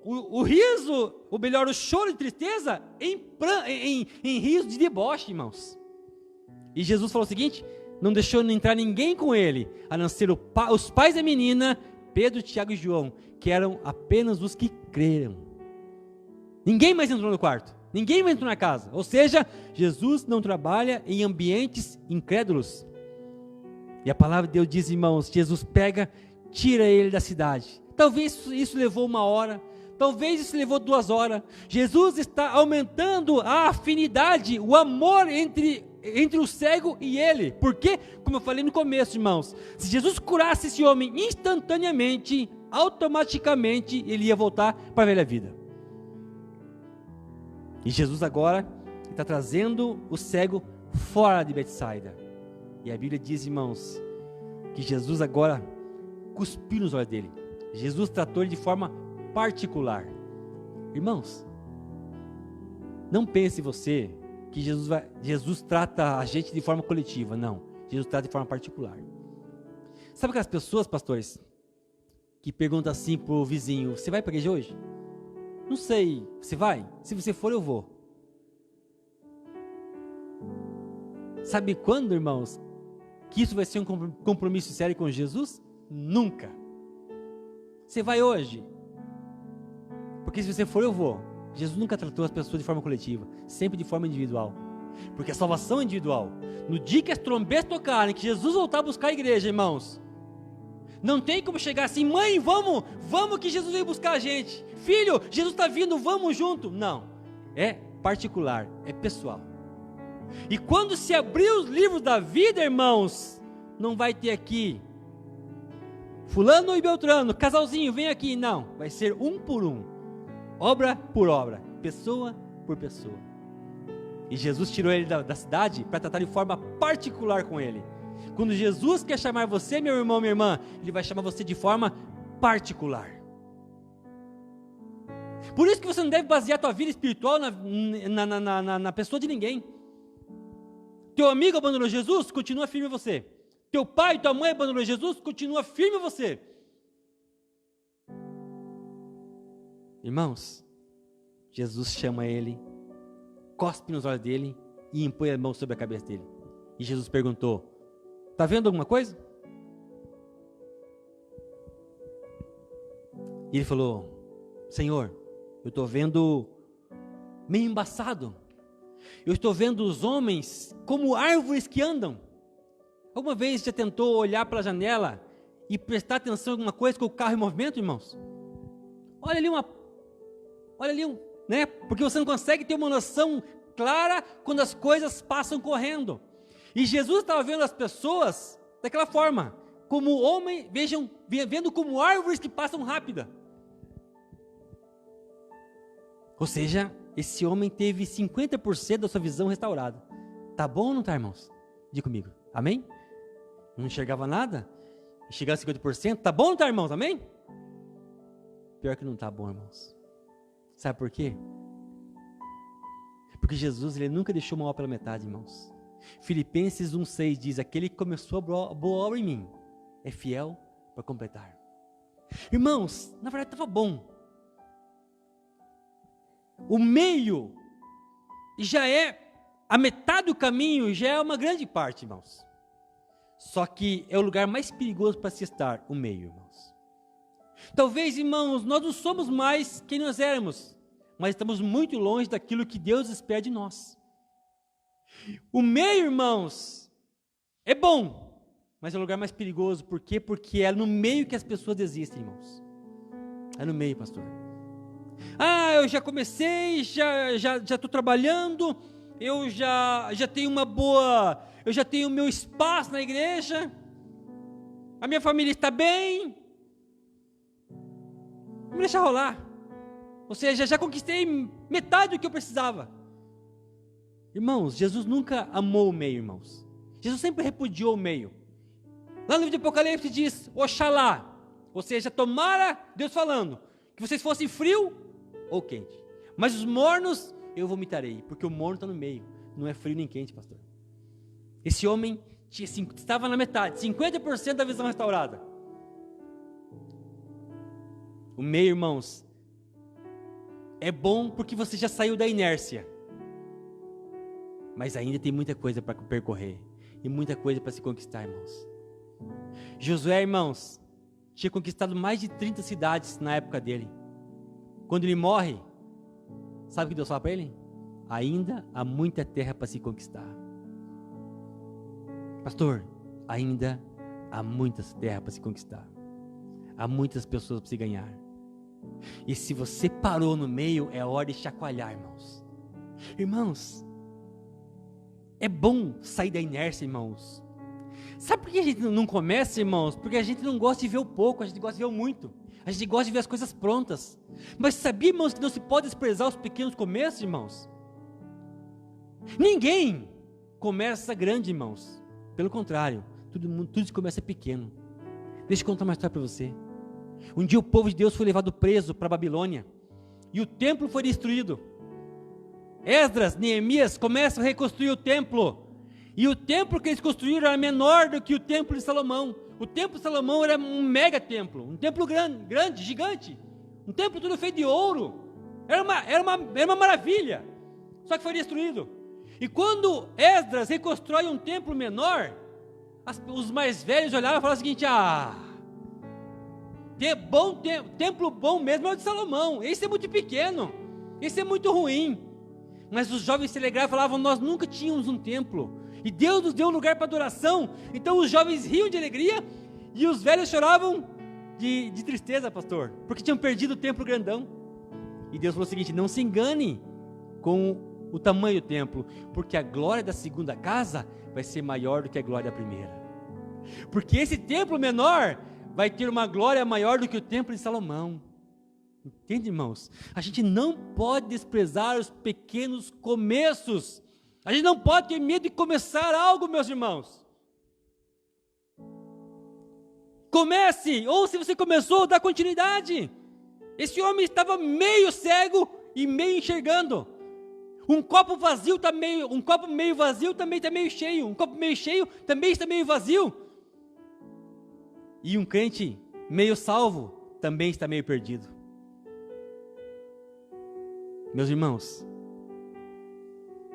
O riso, ou melhor, o choro de tristeza em riso de deboche, irmãos. E Jesus falou o seguinte: não deixou entrar ninguém com ele, a não ser os pais da menina, Pedro, Tiago e João, que eram apenas os que creram. Ninguém mais entrou no quarto, ninguém mais entrou na casa. Ou seja, Jesus não trabalha em ambientes incrédulos. E a palavra de Deus diz, irmãos, Jesus pega, tira ele da cidade. Talvez isso levou 1 hora, talvez isso levou 2 horas. Jesus está aumentando a afinidade, o amor entre entre o cego e ele. Porque, como eu falei no começo, irmãos, se Jesus curasse esse homem instantaneamente, automaticamente ele ia voltar para a velha vida. E Jesus agora está trazendo o cego fora de Betsaida. E a Bíblia diz, irmãos, que Jesus agora cuspiu nos olhos dele. Jesus tratou ele de forma particular. Irmãos, não pense você que Jesus trata a gente de forma coletiva. Não, Jesus trata de forma particular. Sabe aquelas pessoas, pastores, que perguntam assim pro vizinho: você vai para a igreja hoje? Não sei, você vai? Se você for, eu vou. Sabe quando, irmãos, que isso vai ser um compromisso sério com Jesus? Nunca. Você vai hoje? Porque se você for, eu vou. Jesus nunca tratou as pessoas de forma coletiva, sempre de forma individual. Porque a salvação é individual. No dia que as trombetas tocarem, que Jesus voltar a buscar a igreja, irmãos, não tem como chegar assim: mãe, vamos que Jesus veio buscar a gente. Filho, Jesus está vindo, vamos junto. Não, é particular, é pessoal. E quando se abrir os livros da vida, irmãos, não vai ter aqui fulano e beltrano, casalzinho, vem aqui. Não, vai ser um por um, obra por obra, pessoa por pessoa. E Jesus tirou ele da cidade para tratar de forma particular com ele. Quando Jesus quer chamar você, meu irmão, minha irmã, ele vai chamar você de forma particular. Por isso que você não deve basear a tua vida espiritual na pessoa de ninguém. Teu amigo abandonou Jesus, continua firme em você. Teu pai e tua mãe abandonou Jesus, continua firme em você. Irmãos, Jesus chama ele, cospe nos olhos dele e impõe a mão sobre a cabeça dele. E Jesus perguntou: está vendo alguma coisa? E ele falou: Senhor, eu estou vendo meio embaçado. Eu estou vendo os homens como árvores que andam. Alguma vez já tentou olhar pela janela e prestar atenção em alguma coisa com o carro em movimento, irmãos? Olha ali né? Porque você não consegue ter uma noção clara quando as coisas passam correndo. E Jesus estava vendo as pessoas daquela forma, como homem, vendo como árvores que passam rápida. Ou seja, esse homem teve 50% da sua visão restaurada. Tá bom ou não tá, irmãos? Diga comigo, amém? Não enxergava nada? Enxergava 50%, tá bom ou não tá, irmãos, amém? Pior que não tá bom, irmãos. Sabe por quê? Porque Jesus, ele nunca deixou uma obra pela metade, irmãos. Filipenses 1,6 diz: aquele que começou a boa obra em mim é fiel para completar. Irmãos, na verdade estava bom. O meio já é a metade do caminho, já é uma grande parte, irmãos. Só que é o lugar mais perigoso para se estar, o meio, irmãos. Talvez, irmãos, nós não somos mais quem nós éramos, mas estamos muito longe daquilo que Deus espera de nós. O meio, irmãos, é bom, mas é o lugar mais perigoso. Por quê? Porque é no meio que as pessoas desistem, irmãos. É no meio, pastor. Ah, eu já comecei, já estou trabalhando, eu já tenho eu já tenho meu espaço na igreja, a minha família está bem, vamos deixar rolar. Ou seja, já conquistei metade do que eu precisava. Irmãos, Jesus nunca amou o meio, irmãos. Jesus sempre repudiou o meio. Lá no livro de Apocalipse diz: Oxalá, ou seja, tomara, Deus falando, que vocês fossem frio ou quente, mas os mornos eu vomitarei, porque o morno está no meio, não é frio nem quente, pastor. Esse homem estava na metade, 50% da visão restaurada. O meio, irmãos, é bom porque você já saiu da inércia, mas ainda tem muita coisa para percorrer e muita coisa para se conquistar, irmãos. Josué, irmãos, tinha conquistado mais de 30 cidades na época dele. Quando ele morre, sabe o que Deus fala para ele? Ainda há muita terra para se conquistar. Pastor, ainda há muitas terras para se conquistar. Há muitas pessoas para se ganhar. E se você parou no meio, é hora de chacoalhar, irmãos. Irmãos, É bom sair da inércia, irmãos. Sabe por que a gente não começa, irmãos? Porque a gente não gosta de ver o pouco, a gente gosta de ver o muito. A gente gosta de ver as coisas prontas. Mas sabia, irmãos, que não se pode desprezar os pequenos começos, irmãos? Ninguém começa grande, irmãos. Pelo contrário, tudo se começa pequeno. Deixa eu contar uma história para você. Um dia o povo de Deus foi levado preso para a Babilônia. E o templo foi destruído. Esdras, Neemias começam a reconstruir o templo. E o templo que eles construíram era menor do que o templo de Salomão. O templo de Salomão era um mega templo. Um templo grande, gigante. Um templo tudo feito de ouro. Era uma maravilha. Só que foi destruído. E quando Esdras reconstrói um templo menor, os mais velhos olhavam e falavam o seguinte: templo bom mesmo é o de Salomão. Esse é muito pequeno. Esse é muito ruim. Mas os jovens se alegravam e falavam: nós nunca tínhamos um templo. E Deus nos deu um lugar para adoração. Então os jovens riam de alegria e os velhos choravam de tristeza, pastor, porque tinham perdido o templo grandão. E Deus falou o seguinte: não se engane com o tamanho do templo, porque a glória da segunda casa vai ser maior do que a glória da primeira. Porque esse templo menor vai ter uma glória maior do que o templo de Salomão. Entende, irmãos? A gente não pode desprezar os pequenos começos. A gente não pode ter medo de começar algo, meus irmãos. Comece, ou se você começou, dá continuidade. Esse homem estava meio cego e meio enxergando. Um copo meio vazio também está meio cheio. Um copo meio cheio também está meio vazio. E um crente meio salvo também está meio perdido. Meus irmãos,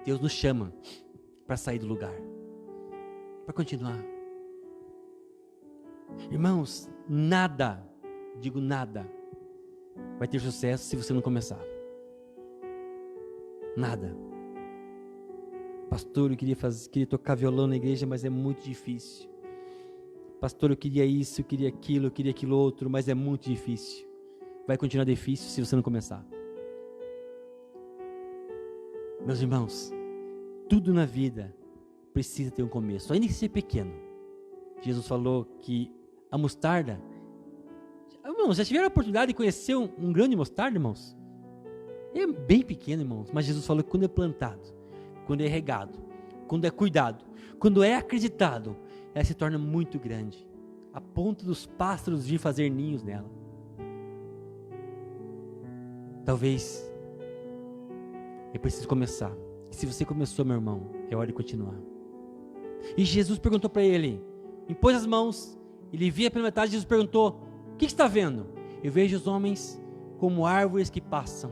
Deus nos chama para sair do lugar, para continuar. Irmãos, nada, digo nada, vai ter sucesso se você não começar. Nada. Pastor, eu queria tocar violão na igreja, mas é muito difícil. Pastor, eu queria isso, eu queria aquilo outro, mas é muito difícil. Vai continuar difícil se você não começar. Meus irmãos, tudo na vida precisa ter um começo, ainda que seja pequeno. Jesus falou que a mostarda... Irmãos, já tiveram a oportunidade de conhecer um grão de mostarda, irmãos? É bem pequeno, irmãos, mas Jesus falou que quando é plantado, quando é regado, quando é cuidado, quando é acreditado, ela se torna muito grande, a ponto dos pássaros vir fazer ninhos nela. Talvez é preciso começar. Se você começou, meu irmão, é hora de continuar. E Jesus perguntou para ele, impôs as mãos, ele via pela metade. Jesus perguntou: o que está vendo? Eu vejo os homens como árvores que passam.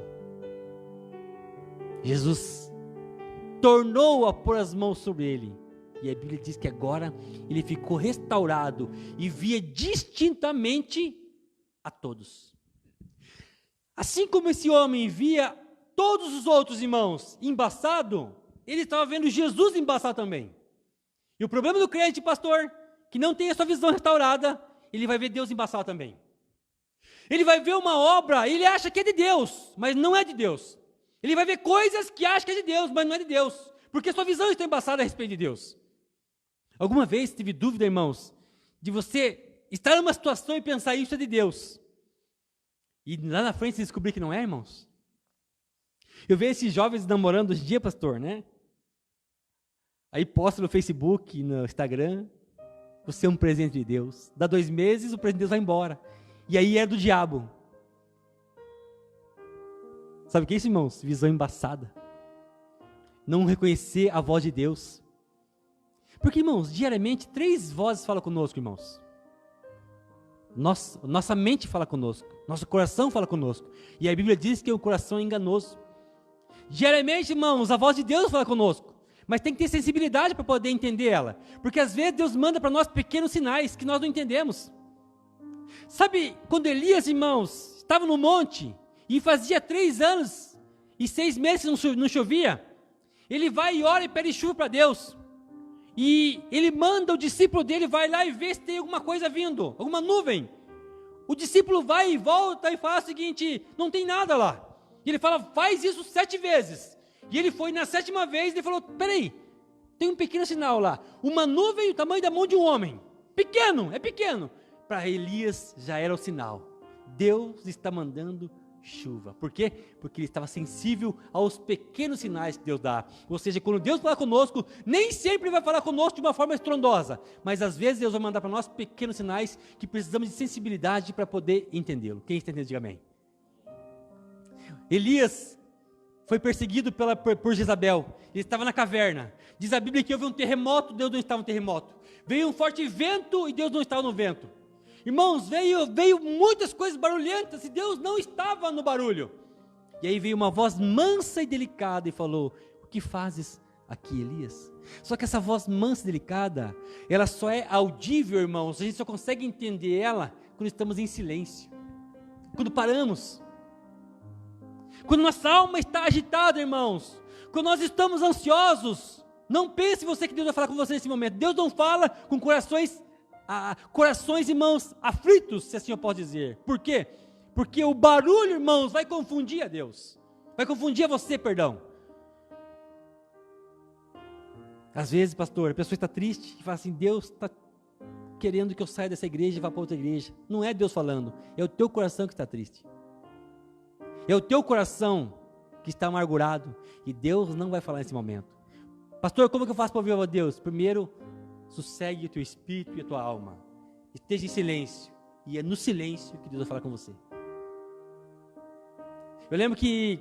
Jesus tornou a pôr as mãos sobre ele, e a Bíblia diz que agora ele ficou restaurado e via distintamente a todos. Assim como esse homem via todos os outros irmãos embaçado, ele estava vendo Jesus embaçado também. E o problema do crente, pastor, que não tem a sua visão restaurada, ele vai ver Deus embaçado também. Ele vai ver uma obra, ele acha que é de Deus, mas não é de Deus. Ele vai ver coisas que acha que é de Deus, mas não é de Deus, porque sua visão está embaçada a respeito de Deus. Alguma vez tive dúvida, irmãos, de você estar numa situação e pensar: isso é de Deus, e lá na frente você descobrir que não é, irmãos? Eu vejo esses jovens namorando hoje em dia, pastor, né? Aí posta no Facebook, no Instagram: você é um presente de Deus. Dá 2 meses, o presente de Deus vai embora. E aí é do diabo. Sabe o que é isso, irmãos? Visão embaçada. Não reconhecer a voz de Deus. Porque, irmãos, diariamente 3 vozes falam conosco, irmãos. Nossa mente fala conosco. Nosso coração fala conosco. E a Bíblia diz que o coração é enganoso. Diariamente, irmãos, a voz de Deus fala conosco. Mas tem que ter sensibilidade para poder entender ela. Porque às vezes Deus manda para nós pequenos sinais que nós não entendemos. Sabe quando Elias, irmãos, estava no monte e fazia 3 anos e 6 meses não chovia? Ele vai e ora e pede chuva para Deus. E ele manda o discípulo dele, vai lá e vê se tem alguma coisa vindo, alguma nuvem. O discípulo vai e volta e fala o seguinte: não tem nada lá. E ele fala: faz isso 7 vezes. E ele foi na 7ª vez e falou: peraí, tem um pequeno sinal lá, uma nuvem do tamanho da mão de um homem, pequeno, é pequeno. Para Elias já era o sinal, Deus está mandando chuva. Por quê? Porque ele estava sensível aos pequenos sinais que Deus dá. Ou seja, quando Deus fala conosco, nem sempre vai falar conosco de uma forma estrondosa, mas às vezes Deus vai mandar para nós pequenos sinais que precisamos de sensibilidade para poder entendê-lo. Quem está entendendo, diga amém. Elias foi perseguido por Jezabel, ele estava na caverna. Diz a Bíblia que houve um terremoto, Deus não estava no terremoto. Veio um forte vento e Deus não estava no vento. Irmãos, veio muitas coisas barulhentas e Deus não estava no barulho. E aí veio uma voz mansa e delicada e falou: o que fazes aqui, Elias? Só que essa voz mansa e delicada, ela só é audível, irmãos, a gente só consegue entender ela quando estamos em silêncio, quando paramos, quando nossa alma está agitada, irmãos, quando nós estamos ansiosos. Não pense você que Deus vai falar com você nesse momento. Deus não fala com corações, irmãos, aflitos, se assim eu posso dizer. Por quê? Porque o barulho, irmãos, vai confundir a Deus. Vai confundir a você, perdão. Às vezes, pastor, a pessoa está triste e fala assim: Deus está querendo que eu saia dessa igreja e vá para outra igreja. Não é Deus falando, é o teu coração que está triste. É o teu coração que está amargurado. E Deus não vai falar nesse momento. Pastor, como que eu faço para ouvir a Deus? Primeiro, sossegue o teu espírito e a tua alma. Esteja em silêncio. E é no silêncio que Deus vai falar com você. Eu lembro que,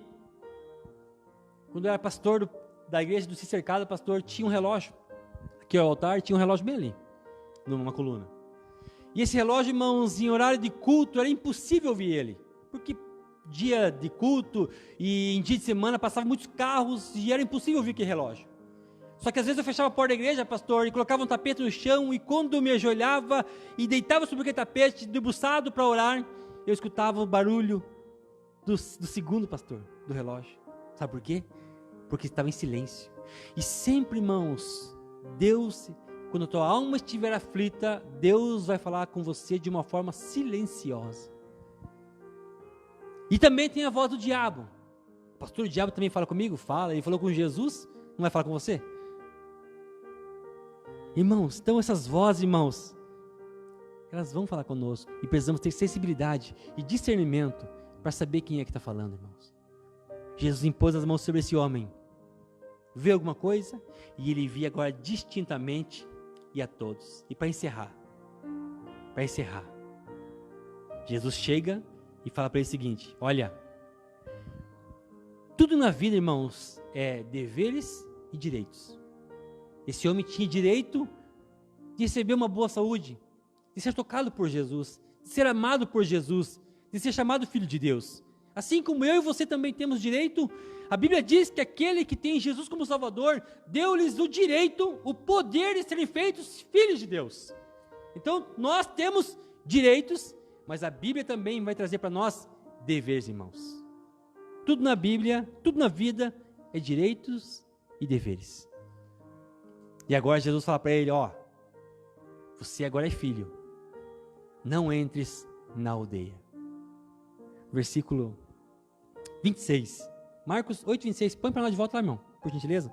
quando eu era pastor da igreja do Cicercado, pastor, tinha um relógio. Aqui ao altar, tinha um relógio bem ali, numa coluna. E esse relógio, irmãos, em horário de culto, era impossível ouvir ele. Porque dia de culto e em dia de semana passavam muitos carros e era impossível ouvir aquele relógio. Só que às vezes eu fechava a porta da igreja, pastor, e colocava um tapete no chão, e quando eu me ajoelhava e deitava sobre aquele tapete, debruçado para orar, eu escutava o barulho do segundo, pastor, do relógio. Sabe por quê? Porque estava em silêncio. E sempre, irmãos, Deus, quando a tua alma estiver aflita, Deus vai falar com você de uma forma silenciosa. E também tem a voz do diabo. Pastor, o diabo também fala comigo? Fala. Ele falou com Jesus, não vai falar com você? Irmãos, então essas vozes, irmãos, elas vão falar conosco. E precisamos ter sensibilidade e discernimento para saber quem é que está falando, irmãos. Jesus impôs as mãos sobre esse homem. Vê alguma coisa? E ele via agora distintamente e a todos. E para encerrar, Jesus chega e fala para ele o seguinte: olha, tudo na vida, irmãos, é deveres e direitos. Esse homem tinha direito de receber uma boa saúde, de ser tocado por Jesus, de ser amado por Jesus, de ser chamado filho de Deus. Assim como eu e você também temos direito, a Bíblia diz que aquele que tem Jesus como Salvador, deu-lhes o direito, o poder de serem feitos filhos de Deus. Então, nós temos direitos, mas a Bíblia também vai trazer para nós deveres, irmãos. Tudo na Bíblia, tudo na vida é direitos e deveres. E agora Jesus fala para ele: ó, você agora é filho, não entres na aldeia. Versículo 26, Marcos 8, 26, põe para nós de volta lá, irmão, por gentileza.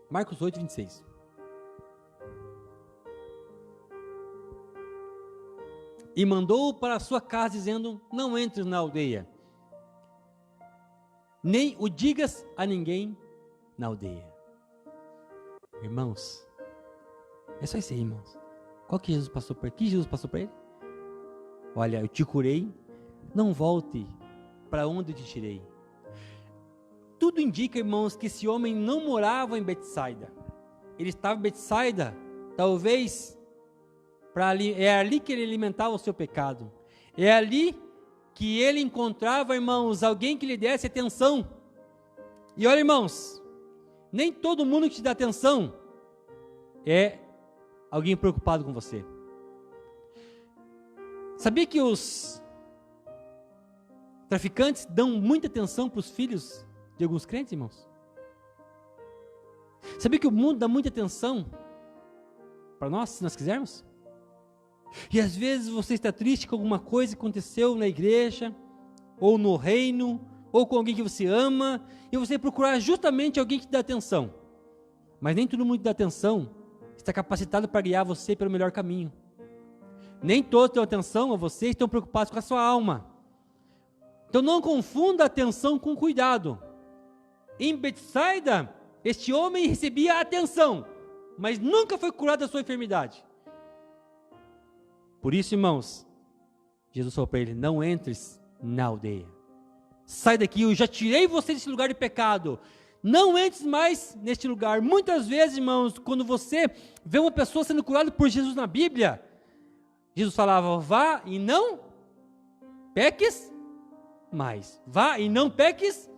Marcos 8, 26. E mandou-o para a sua casa, dizendo: não entres na aldeia, nem o digas a ninguém na aldeia. Irmãos, é só isso aí, irmãos. Qual que Jesus passou para ele? Que Jesus passou para ele? Olha, eu te curei, não volte para onde eu te tirei. Tudo indica, irmãos, que esse homem não morava em Betsaida. Ele estava em Betsaida, talvez, é ali que ele alimentava o seu pecado. É ali que ele encontrava, irmãos, alguém que lhe desse atenção. E olha, irmãos, nem todo mundo que te dá atenção é alguém preocupado com você. Sabia que os traficantes dão muita atenção para os filhos de alguns crentes, irmãos? Sabia que o mundo dá muita atenção para nós, se nós quisermos? E às vezes você está triste com alguma coisa que aconteceu na igreja, ou no reino, ou com alguém que você ama, e você procurar justamente alguém que te dá atenção. Mas nem todo mundo que dá atenção está capacitado para guiar você pelo melhor caminho. Nem todos dão atenção a você, estão preocupados com a sua alma. Então não confunda a atenção com cuidado. Em Betsaida, este homem recebia atenção, mas nunca foi curado da sua enfermidade. Por isso, irmãos, Jesus falou para ele: não entres na aldeia. Sai daqui, eu já tirei você desse lugar de pecado. Não entres mais neste lugar. Muitas vezes, irmãos, quando você vê uma pessoa sendo curada por Jesus na Bíblia, Jesus falava: vá e não peques mais. Vá e não peques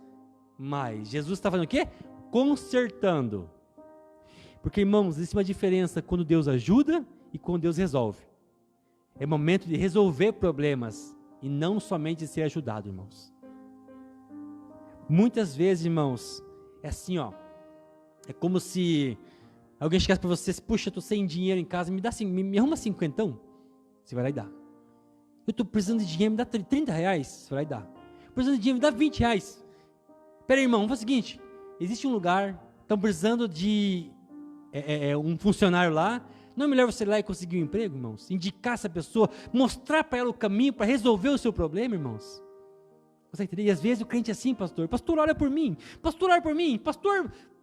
mais. Jesus está fazendo o quê? Consertando. Porque, irmãos, existe uma diferença quando Deus ajuda e quando Deus resolve. É momento de resolver problemas e não somente de ser ajudado, irmãos. Muitas vezes, irmãos, é assim, ó. É como se alguém chegasse para você: puxa, eu estou sem dinheiro em casa, me arruma 50. Você vai lá e dá. Eu estou precisando de dinheiro, me dá 30 reais. Você vai lá e dá. Precisando de dinheiro, me dá 20 reais. Pera aí, irmão, vamos fazer o seguinte: existe um lugar, estão precisando de um funcionário lá. Não é melhor você ir lá e conseguir um emprego, irmãos? Indicar essa pessoa, mostrar para ela o caminho para resolver o seu problema, irmãos? Você entendeu? E às vezes o crente é assim: pastor, olha por mim, pastor,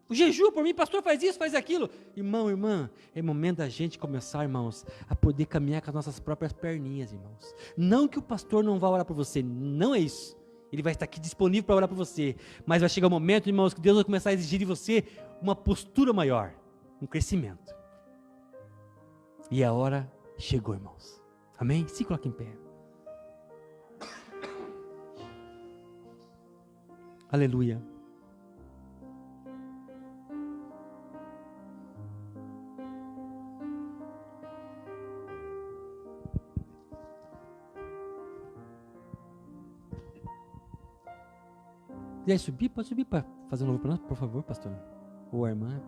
jejua por mim, pastor, faz isso, faz aquilo. Irmão, irmã, é momento da gente começar, irmãos, a poder caminhar com as nossas próprias perninhas, irmãos. Não que o pastor não vá orar por você, não é isso. Ele vai estar aqui disponível para orar por você, mas vai chegar um momento, irmãos, que Deus vai começar a exigir de você uma postura maior, um crescimento. E a hora chegou, irmãos. Amém? Se coloque em pé. Aleluia. Quiser subir? Pode subir para fazer um novo para nós, por favor, pastor. Ou a irmã.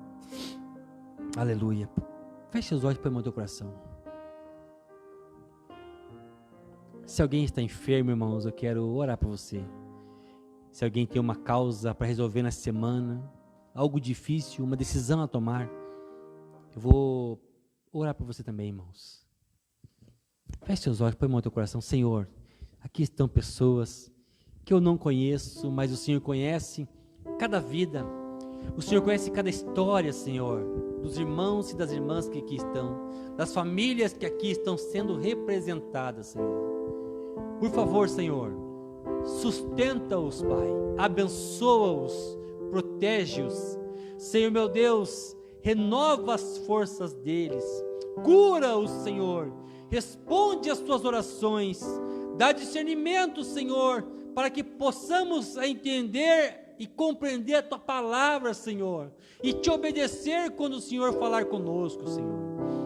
Aleluia. Feche os olhos para o teu coração. Se alguém está enfermo, irmãos, eu quero orar por você. Se alguém tem uma causa para resolver nessa semana, algo difícil, uma decisão a tomar, eu vou orar por você também, irmãos. Feche seus olhos, põe a mão no teu coração. Senhor, aqui estão pessoas que eu não conheço, mas o Senhor conhece cada vida. O Senhor conhece cada história, Senhor, dos irmãos e das irmãs que aqui estão, das famílias que aqui estão sendo representadas, Senhor. Por favor, Senhor, sustenta-os, Pai, abençoa-os, protege-os. Senhor meu Deus, renova as forças deles, cura-os, Senhor, responde às suas orações, dá discernimento, Senhor, para que possamos entender e compreender a Tua palavra, Senhor, e Te obedecer quando o Senhor falar conosco, Senhor.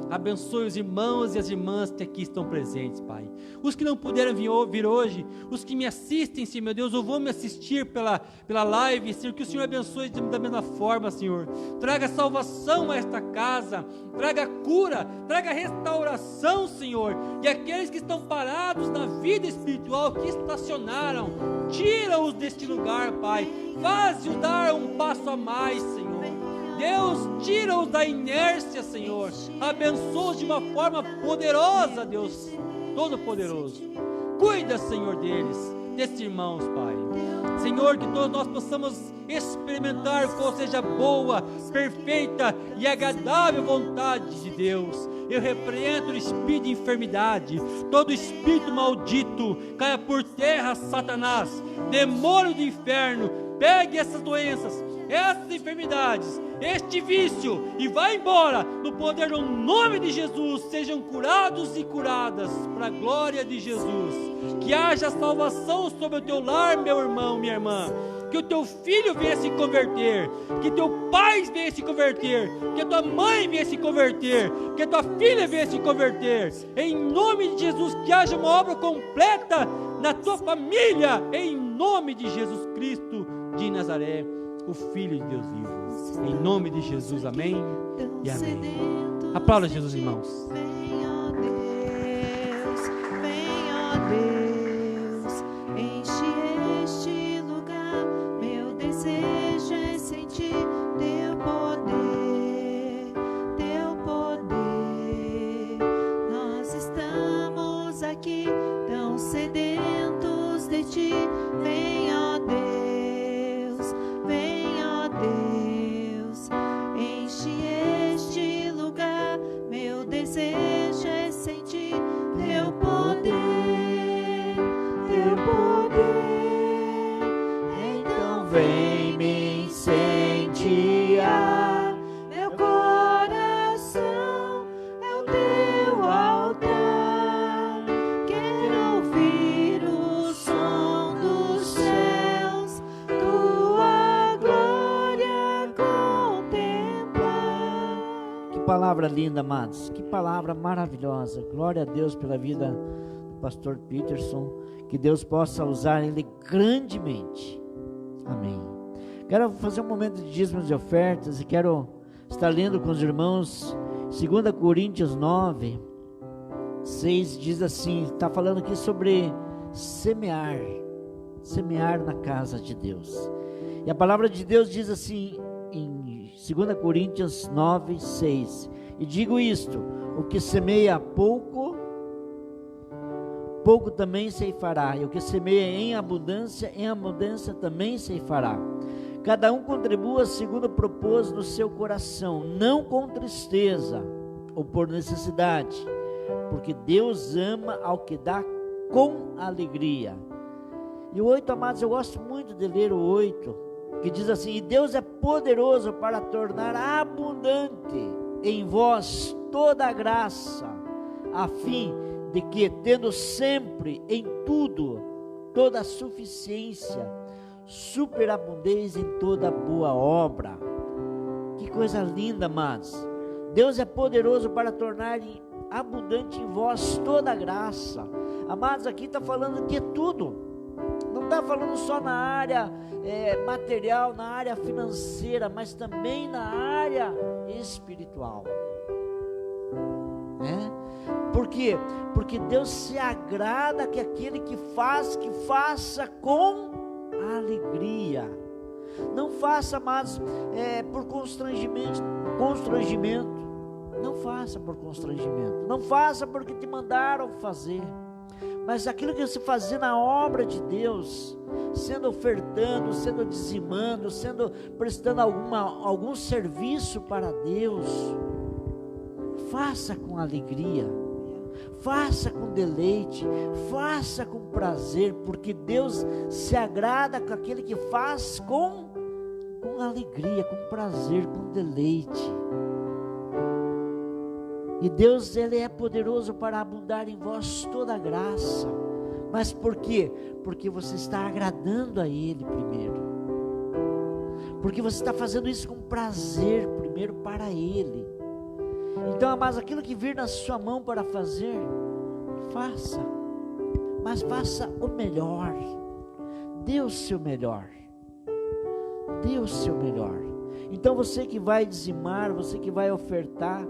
Abençoe os irmãos e as irmãs que aqui estão presentes, Pai. Os que não puderam vir hoje, os que me assistem, Senhor, meu Deus, ou vão me assistir pela live, Senhor, que o Senhor abençoe da mesma forma, Senhor. Traga salvação a esta casa, traga cura, traga restauração, Senhor. E aqueles que estão parados na vida espiritual, que estacionaram, tira-os deste lugar, Pai. Faz-os dar um passo a mais, Senhor. Deus, tira-os da inércia, Senhor. Abençoa-os de uma forma poderosa, Deus Todo-Poderoso. Cuida, Senhor, desses irmãos, Pai. Senhor, que todos nós possamos experimentar qual seja a boa, perfeita e agradável vontade de Deus. Eu repreendo o espírito de enfermidade, todo espírito maldito, caia por terra, Satanás, demônio do inferno, pegue essas doenças, essas enfermidades, este vício, e vá embora, no poder do nome de Jesus. Sejam curados e curadas, para a glória de Jesus. Que haja salvação sobre o teu lar, meu irmão, minha irmã. Que o teu filho venha se converter, que teu pai venha se converter, que a tua mãe venha se converter, que a tua filha venha se converter, em nome de Jesus. Que haja uma obra completa na tua família, em nome de Jesus Cristo de Nazaré, o Filho de Deus vivo. Em nome de Jesus, amém e amém. Aplauda Jesus, irmãos. palavra linda, amados, que palavra maravilhosa. Glória a Deus pela vida do pastor Peterson, que Deus possa usar ele grandemente. Amém. Quero fazer um momento de dízimos e ofertas e quero estar lendo com os irmãos 2 Coríntios 9, 6, diz assim, está falando aqui sobre semear na casa de Deus. E a palavra de Deus diz assim em 2 Coríntios 9, 6, e digo isto: o que semeia pouco também ceifará, e o que semeia em abundância também ceifará. Cada um contribua segundo propôs no seu coração, não com tristeza ou por necessidade, porque Deus ama ao que dá com alegria. E o 8, amados, eu gosto muito de ler o 8, que diz assim: e Deus é poderoso para tornar abundante em vós toda a graça, a fim de que, tendo sempre em tudo toda a suficiência, superabundeis em toda boa obra. Que coisa linda, amados. Deus é poderoso para tornar abundante em vós toda a graça. Amados, aqui está falando que é tudo. Não está falando só na área material, na área financeira, mas também na área espiritual. Por quê? Porque Deus se agrada que aquele que faça com alegria. Não faça, amados, por constrangimento. Não faça por constrangimento. Não faça porque te mandaram fazer. Mas aquilo que você fazer na obra de Deus, sendo ofertando, sendo dizimando, prestando algum serviço para Deus, faça com alegria, faça com deleite, faça com prazer, porque Deus se agrada com aquele que faz com alegria, com prazer, com deleite. E Deus, Ele é poderoso para abundar em vós toda a graça. Mas por quê? Porque você está agradando a Ele primeiro. Porque você está fazendo isso com prazer primeiro para Ele. Então, amados, aquilo que vir na sua mão para fazer, faça. Mas faça o melhor. Dê o seu melhor. Dê o seu melhor. Então, você que vai dizimar, você que vai ofertar,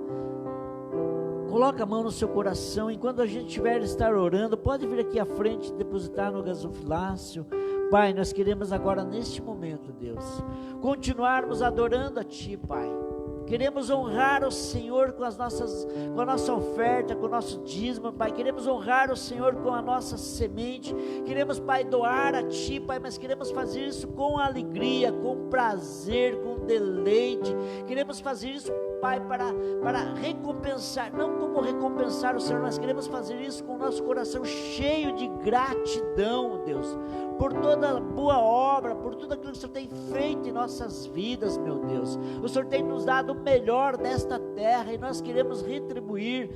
coloca a mão no seu coração. Enquanto a gente estiver orando, pode vir aqui à frente e depositar no gasofilácio. Pai, nós queremos agora, neste momento, Deus, continuarmos adorando a Ti, Pai. Queremos honrar o Senhor com a nossa oferta, com o nosso dízimo, Pai. Queremos honrar o Senhor com a nossa semente. Queremos, Pai, doar a Ti, Pai, mas queremos fazer isso com alegria, com prazer, com deleite. Queremos fazer isso, Pai, para recompensar, não como recompensar o Senhor, nós queremos fazer isso com o nosso coração cheio de gratidão, Deus, por toda boa obra, por tudo aquilo que o Senhor tem feito em nossas vidas, meu Deus. O Senhor tem nos dado o melhor desta terra e nós queremos retribuir,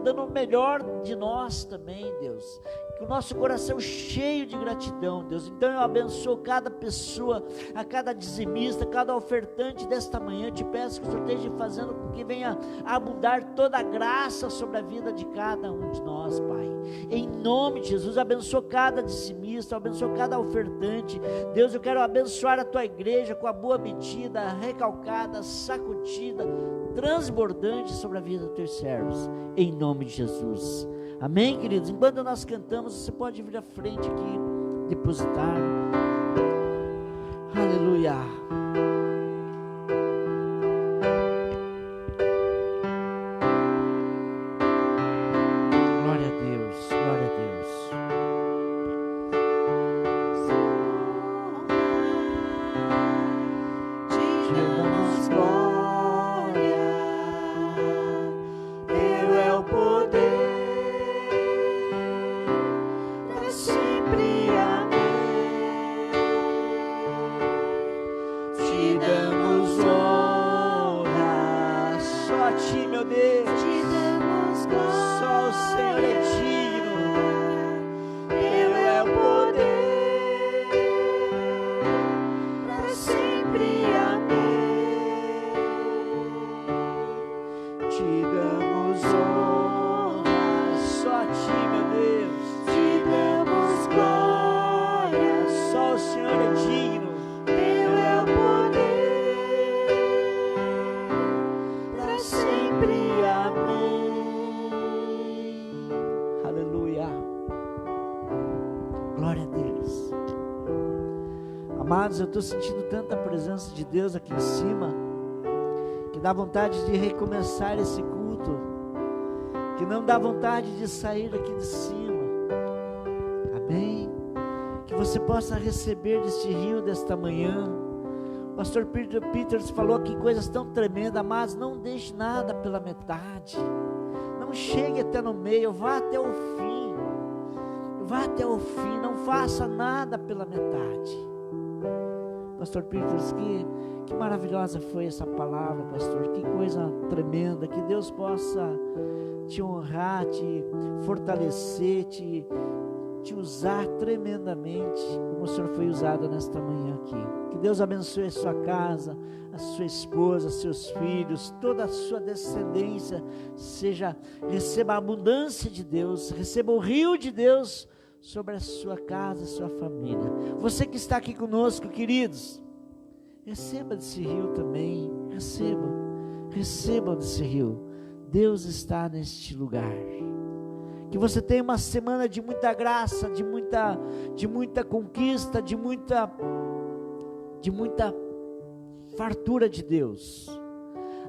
dando o melhor de nós também, Deus. Que o nosso coração cheio de gratidão, Deus. Então eu abençoo cada pessoa, a cada dizimista, cada ofertante desta manhã. Eu te peço que o Senhor esteja fazendo com que venha abundar toda a graça sobre a vida de cada um de nós, Pai. Em nome de Jesus, abençoa cada dizimista, abençoa cada ofertante. Deus, eu quero abençoar a Tua igreja com a boa medida, recalcada, sacudida, transbordante sobre a vida dos Teus servos. Em nome de Jesus. Amém, queridos? Enquanto nós cantamos, você pode vir à frente aqui, depositar. Aleluia. Glória a Deus, glória a Deus. Te damos glória, Teu é o poder. Meu Deus, te damos glória, só o Senhor é digno, Teu é o poder, para sempre, amém. Amados, eu estou sentindo tanta presença de Deus aqui em cima, que dá vontade de recomeçar esse culto, que não dá vontade de sair aqui de cima. Amém? Que você possa receber deste rio desta manhã. O pastor Peter Peters falou aqui coisas tão tremendas. Mas não deixe nada pela metade, não chegue até no meio, vá até o fim, vá até o fim, não faça nada pela metade. Pastor Peters, que maravilhosa foi essa palavra, pastor, que coisa tremenda. Que Deus possa te honrar, te fortalecer, te usar tremendamente, como o Senhor foi usado nesta manhã aqui. Que Deus abençoe a sua casa, a sua esposa, seus filhos, toda a sua descendência, receba a abundância de Deus, receba o rio de Deus sobre a sua casa, a sua família. Você que está aqui conosco, queridos, receba desse rio também, receba desse rio. Deus está neste lugar. Que você tenha uma semana de muita graça, de muita conquista, de muita fartura de Deus.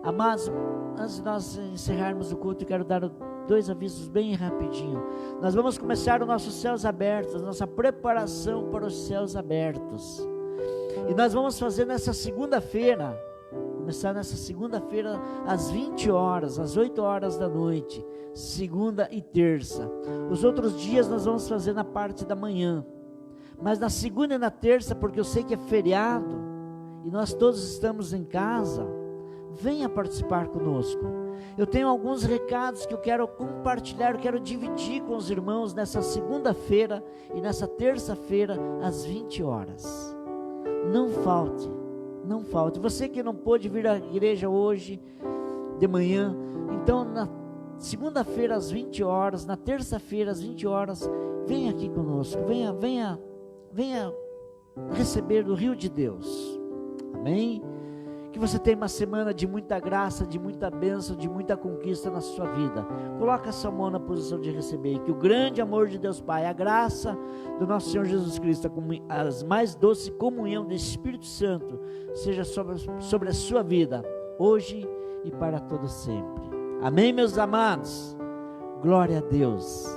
Amados, antes de nós encerrarmos o culto, eu quero dar 2 avisos bem rapidinho. Nós vamos começar os nossos céus abertos, nossa preparação para os céus abertos. E nós vamos fazer começar nessa segunda-feira às 20 horas, às 8 horas da noite, segunda e terça. Os outros dias nós vamos fazer na parte da manhã, mas na segunda e na terça, porque eu sei que é feriado e nós todos estamos em casa, venha participar conosco. Eu tenho alguns recados que eu quero compartilhar, eu quero dividir com os irmãos nessa segunda-feira e nessa terça-feira às 20 horas. Não falte. Você que não pôde vir à igreja hoje de manhã, então na segunda-feira às 20 horas, na terça-feira às 20 horas, venha aqui conosco, venha receber do rio de Deus. Amém? Que você tenha uma semana de muita graça, de muita bênção, de muita conquista na sua vida. Coloca a sua mão na posição de receber. Que o grande amor de Deus Pai, a graça do nosso Senhor Jesus Cristo, a mais doce comunhão do Espírito Santo, seja sobre a sua vida, hoje e para todo sempre. Amém, meus amados? Glória a Deus.